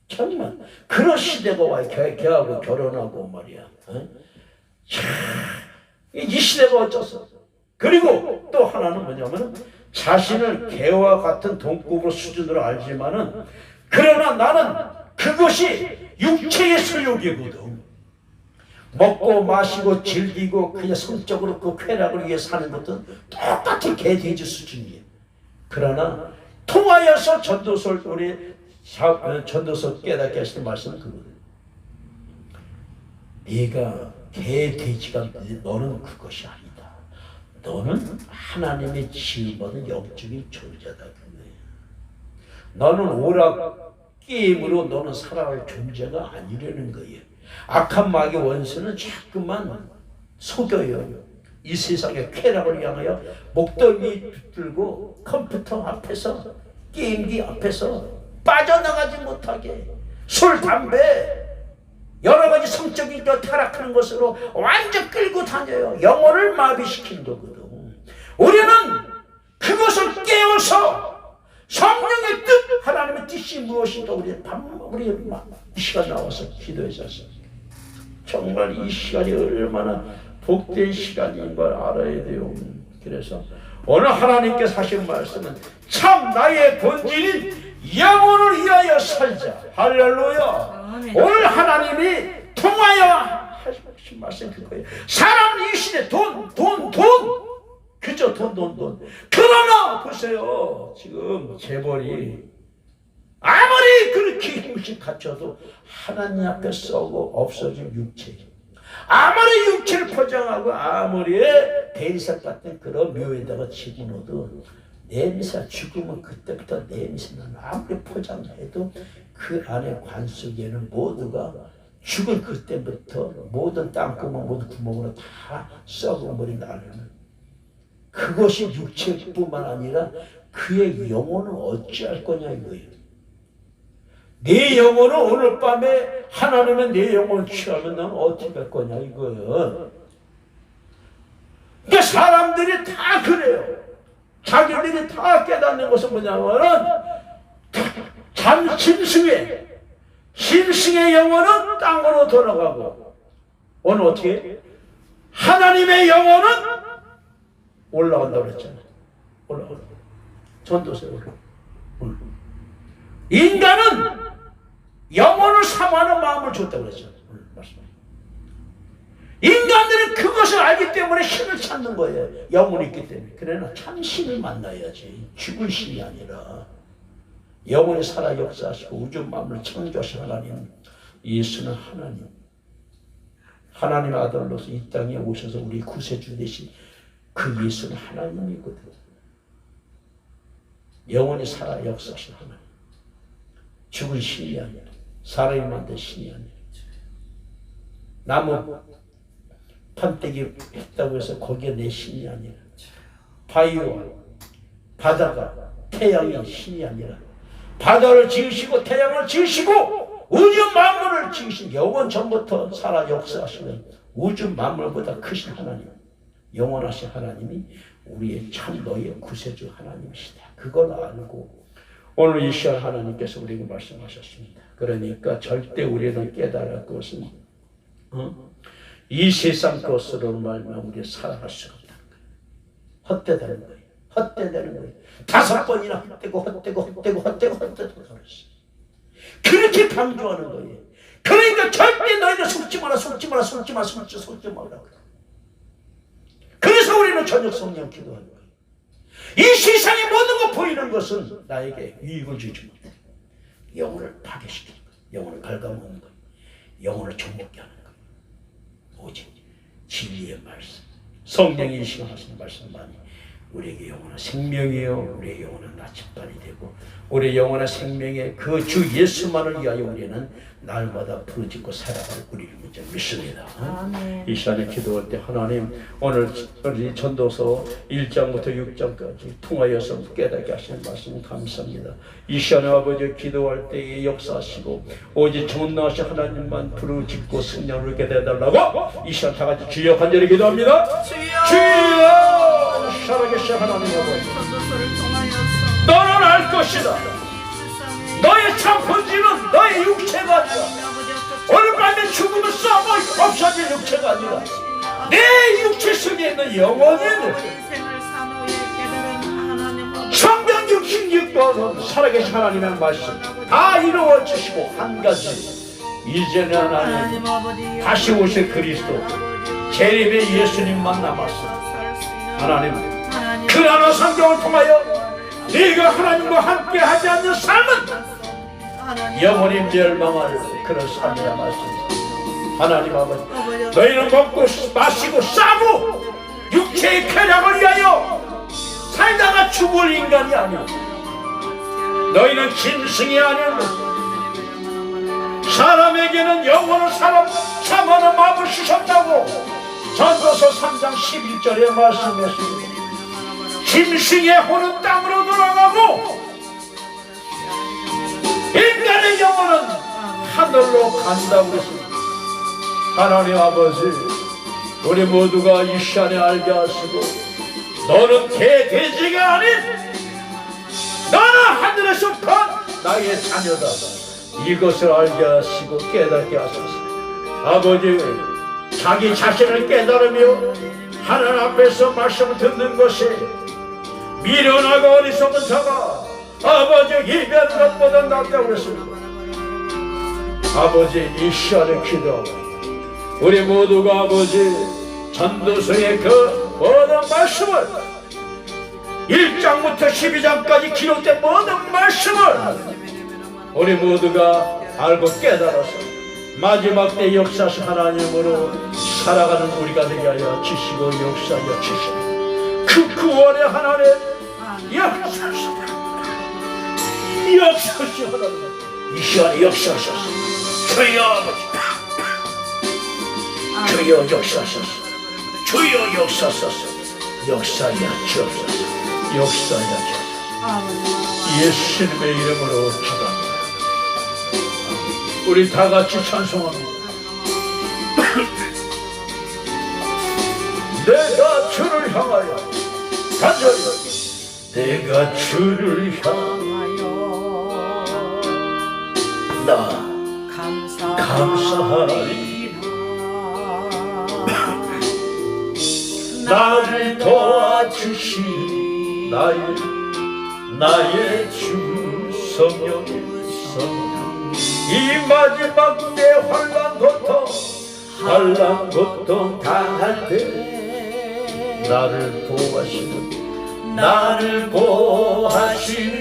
정말 그런 시대가 와요. 개하고 결혼하고 말이야. 이 시대가 어쩌서. 그리고 또 하나는 뭐냐면 자신을 개와 같은 동급으로 수준으로 알지만은 그러나 나는 그것이 육체의 소욕이거든. 먹고 마시고 즐기고 그냥 성적으로 그 쾌락을 위해 사는 것은 똑같은 개 돼지 수준이에요. 그러나 통하여서 전도서 깨닫게 하시는 말씀은 그거예요. 네가 개 돼지가 너는 그것이 아니다. 너는 하나님의 지음받은 영적인 존재다 그거예요. 너는 오락 게임으로 너는 살아갈 존재가 아니라는 거예요. 악한 마귀 원수는 자꾸만 속여요. 이 세상의 쾌락을 향하여 목덜미 붙들고 컴퓨터 앞에서 게임기 앞에서 빠져나가지 못하게 술, 담배 여러 가지 성적인 것 타락하는 것으로 완전 끌고 다녀요. 영혼을 마비시킨 거거든. 우리는 그것을 깨워서 성령의 뜻, 하나님의 뜻이 무엇인가 우리 이 시간 나와서 기도해줘서 정말 이 시간이 얼마나 복된 시간인 걸 알아야 돼요. 그래서 오늘 하나님께서 하신 말씀은 참 나의 본질인 영혼을 위하여 살자. 할렐루야. 오늘 하나님이 통하여 하신 말씀 그거예요. 사람 이 시대 돈 그죠? 돈. 그러나 보세요. 지금 재벌이 아무리 그렇게 힘없이 갖춰도 하나님 앞에 썩고 없어진 육체, 아무리 육체를 포장하고 아무리 대리석 같은 그런 묘에다가 집어넣어도 냄새, 죽으면 그때부터 냄새는 아무리 포장해도 그 안에 관 속에는 모두가 죽은 그때부터 모든 땅구멍 모든 구멍으로 다 썩어버린 나는 그것이 육체뿐만 아니라 그의 영혼은 어찌할 거냐 이거예요. 내 영혼은 오늘 밤에 하나님은 내 영혼을 취하면 넌 어떻게 할 거냐 이거예요. 그러니까 사람들이 다 그래요. 자기들이 다 깨닫는 것은 뭐냐면은 짐승의 영혼은 땅으로 돌아가고 오늘 어떻게 하나님의 영혼은 올라간다고 그랬잖아요. 올라가. 전도서에 올라. 인간은 영혼을 사모하는 마음을 줬다고 그랬잖아요. 인간들은 그것을 알기 때문에 신을 찾는 거예요. 영혼이 있기 때문에. 그러나 참 신을 만나야지. 죽을 신이 아니라 영혼이 살아 역사하시고 우주 만물을 창조하신 하나님, 예수는 하나님, 하나님의 아들로서 이 땅에 오셔서 우리 구세주 되신 그 예수는 하나님이거든. 영원히 살아 역사하신 하나님. 죽은 신이 아니라 사람이 만든 신이 아니라 나무 판때기 했다고 해서 거기에 내 신이 아니라 바위와 바다가 태양이 신이 아니라 바다를 지으시고 태양을 지으시고 우주 만물을 지으신 영원 전부터 살아 역사하시는 우주 만물보다 크신 하나님, 영원하신 하나님이 우리의 참 너의 구세주 하나님이시다. 그걸 알고 오늘 이 시간 하나님께서 우리에게 말씀하셨습니다. 그러니까 절대 우리는 깨달을 것은 이 세상 것으로 말하면 우리가 살아갈 수가 없다는 거예요. 헛되다는 거예요. 헛되다는 거예요. 5번이나 헛되고 그랬어요. 그렇게 강조하는 거예요. 그러니까 절대 너희들 속지 마라. 그래서 우리는 저녁 성령 기도하는 거예요. 이 세상의 모든 거 보이는 것은 나에게 유익을 주지 못해. 영혼을 파괴시키는 거예요. 영혼을 갉아먹는 거예요. 영혼을 정복게 하는 거예요. 오직 진리의 말씀, 성령이 이 시간 하시는 말씀만이 우리에게 영원한 생명이요, 우리의 영원한 나침반이 되고 우리의 영원한 생명의 그 주 예수만을 위하여 우리는 날마다 부르짖고 살아갈 우리를 먼저 믿습니다. 이 시간에 기도할 때 하나님 오늘 전도서 1장부터 6장까지 통하여서 깨닫게 하시는 말씀 감사합니다. 이 시간에 아버지 기도할 때에 역사하시고 오직 전능하신 하나님만 부르짖고 승리를 얻게 되달라고 이 시간 다 같이 주여 간절히 기도합니다. 주여 살아계신 하나님 아버지, 너는 알 것이다. 너의 참 본질은 너의 육체가 아니라 오늘 밤에 죽음을 싸워 없어질 육체가 아니라 내 육체 속에 있는 영혼인 성경 66번 살아계신 하나님의 말씀 다 이루어 주시고 한 가지 이제는 하나님 다시 오실 그리스도 재림의 예수님만 남았습니다. 하나님 그 하나 성경을 통하여 네가 하나님과 함께 하지 않는 삶은 영원히 멸망할 그런 삶이라 말씀입니다. 하나님 아버지, 너희는 먹고 마시고 싸고 육체의 쾌락을 위하여 살다가 죽을 인간이 아니야. 너희는 짐승이 아니야. 사람에게는 영원한 사람 참하는 마음을 주셨다고 전도서 3장 11절에 말씀했습니다. 짐승의 혼은 땅으로 돌아가고 인간의 영혼은 하늘로 간다고 했습니다. 하나님 아버지, 우리 모두가 이 시간에 알게 하시고 너는 개돼지가 아닌 너는 하늘에서 본 나의 자녀다. 이것을 알게 하시고 깨닫게 하소서. 아버지, 자기 자신을 깨달으며 하나님 앞에서 말씀을 듣는 것이 미련하고 어리석은 자가 아버지 이별하는 것보다 낫다고 그랬습니다. 아버지, 이 시간에 기도하고 우리 모두가 아버지 전도서의 그 모든 말씀을 1장부터 12장까지 기록된 모든 말씀을 우리 모두가 알고 깨달아서 마지막 때 역사하신 하나님으로 살아가는 우리가 되게 하여 주시고 역사하여 주시고 그 구원의 하나님 역사하시고 하나님 이 시간에 역사하셔서 주여 아버지 주여 역사하소서. 주여 역사하소서. 역사하여 주옵소서. 역사하여 주옵소서. 예수님의 이름으로 기도합니다. 우리 다 같이 찬송합니다. 내가 주를 향하여 간절히 내가 주를 향하여 나 감사하리. 나를 도와주신 나의 주 성령께서 이 마지막 때 환난 고통 당할 때 나를 보호하시는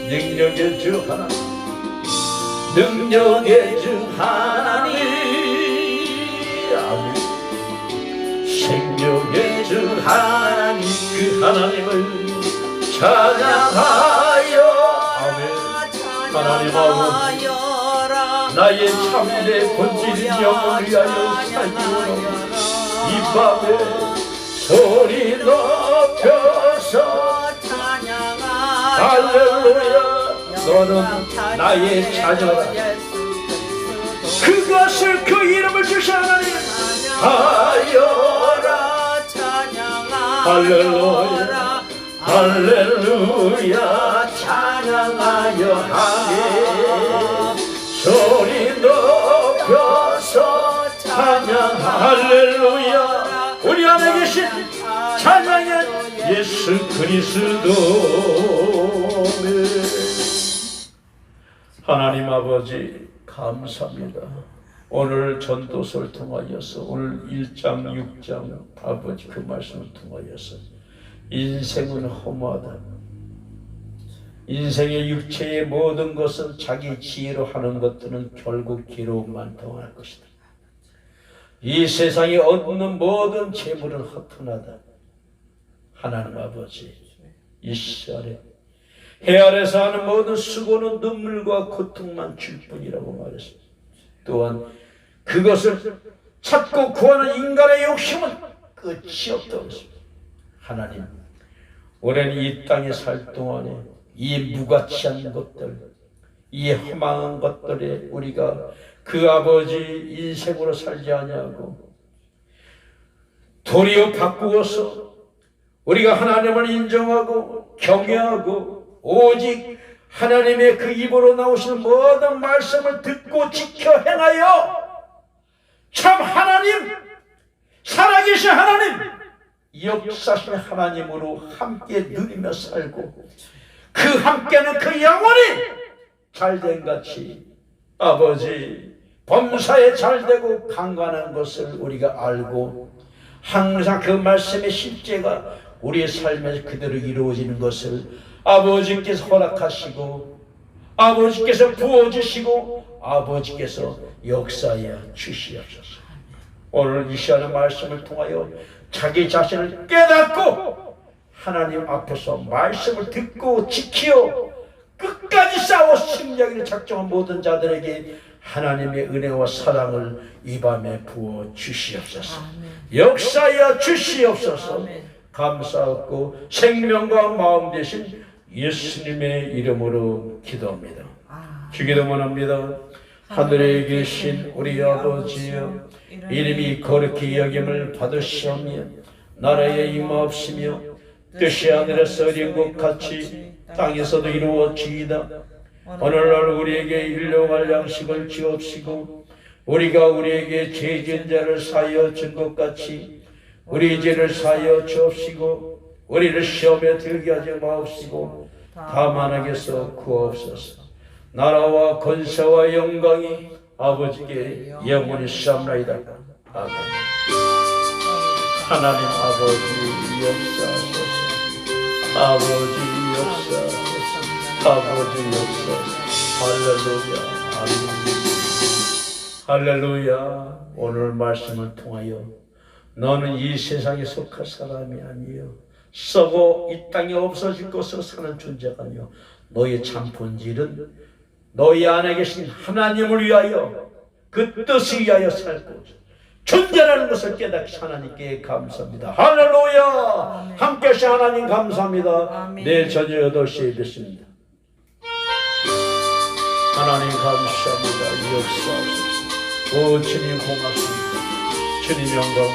능력의 주 하나님 아멘. 생명의 주 하나님 그 하나님을 찬양하여 아멘. 하나님 아버지 나의 참내 본질인 영을 위하여 살기로 이 밤에 소리 높여서 할렐루야. 너는 나의 자녀라. 그것을 그 이름을 주신 하나님 하여라. 할렐루야 할렐루야 찬양하여 하네. 소리 높여서 찬양 할렐루야. 우리 안에 계신 찬양의 예수 그리스도. 하나님 아버지 감사합니다. 오늘 전도서를 통하여서 오늘 1장 6장 아버지 그 말씀을 통하여서 인생은 허무하다. 인생의 육체의 모든 것은 자기 지혜로 하는 것들은 결국 기록만 통할 것이다. 이 세상에 얻는 모든 재물은 허탄하다. 하나님 아버지 이 시간에 해 아래서 하는 모든 수고는 눈물과 고통만 줄 뿐이라고 말했습니다. 또한 그것을 찾고 구하는 인간의 욕심은 끝이 없다고 했습니다. 하나님, 오랜 이 땅에 살 동안에 이 무가치한 것들, 이 허망한 것들에 우리가 그 아버지 인생으로 살지 아니하고 도리어 바꾸어서 우리가 하나님을 인정하고 경외하고 오직 하나님의 그 입으로 나오시는 모든 말씀을 듣고 지켜 행하여 참 하나님, 살아계신 하나님, 역사하신 하나님으로 함께 누리며 살고 그 함께는 그 영혼이 잘된 같이 아버지 범사에 잘되고 강건한 것을 우리가 알고 항상 그 말씀의 실제가 우리의 삶에서 그대로 이루어지는 것을 아버지께서 허락하시고 아버지께서 부어주시고 아버지께서 역사하여 주시옵소서. 오늘 이 시간의 말씀을 통하여 자기 자신을 깨닫고 하나님 앞에서 말씀을 듣고 지키어 끝까지 싸워 승리하기를 작정한 모든 자들에게 하나님의 은혜와 사랑을 이 밤에 부어 주시옵소서. 역사하여 주시옵소서. 감사하고 생명과 마음 되신 예수님의 이름으로 기도합니다. 주기도 원합니다. 하늘에 계신 우리 아버지여, 이름이 거룩히 여김을 받으시오며 나라에 임하옵시며 뜻이 하늘에서 이룬 것 같이 땅에서도 이루어지이다. 오늘날 우리에게 일용할 양식을 주옵시고 우리가 우리에게 죄 지은 자를 사하여 준 것 같이 우리 죄를 사하여 주옵시고 우리를 시험에 들게 하지 마옵시고 다만 악에서 구하옵소서. 나라와 권세와 영광이 아버지께 영원히 시함나이다. 아멘. 하나님 아버지 역사하소서. 아버지 역사하소서. 아버지 역사하소서. 할렐루야. 아멘. 할렐루야. 오늘 말씀을 통하여 너는 이 세상에 속한 사람이 아니요 썩어 이 땅에 없어질 것으로 사는 존재가 아니요 너의 참 본질은 너희 안에 계신 하나님을 위하여 그 뜻을 위하여 살고 존재라는 것을 깨닫기 하나님께 감사합니다. 할렐루야. 함께 하신 하나님 감사합니다. 내일 저녁 8시에 뵙습니다. 하나님 감사합니다. 역사하소서. 오 주님 고맙습니다. 주님 영광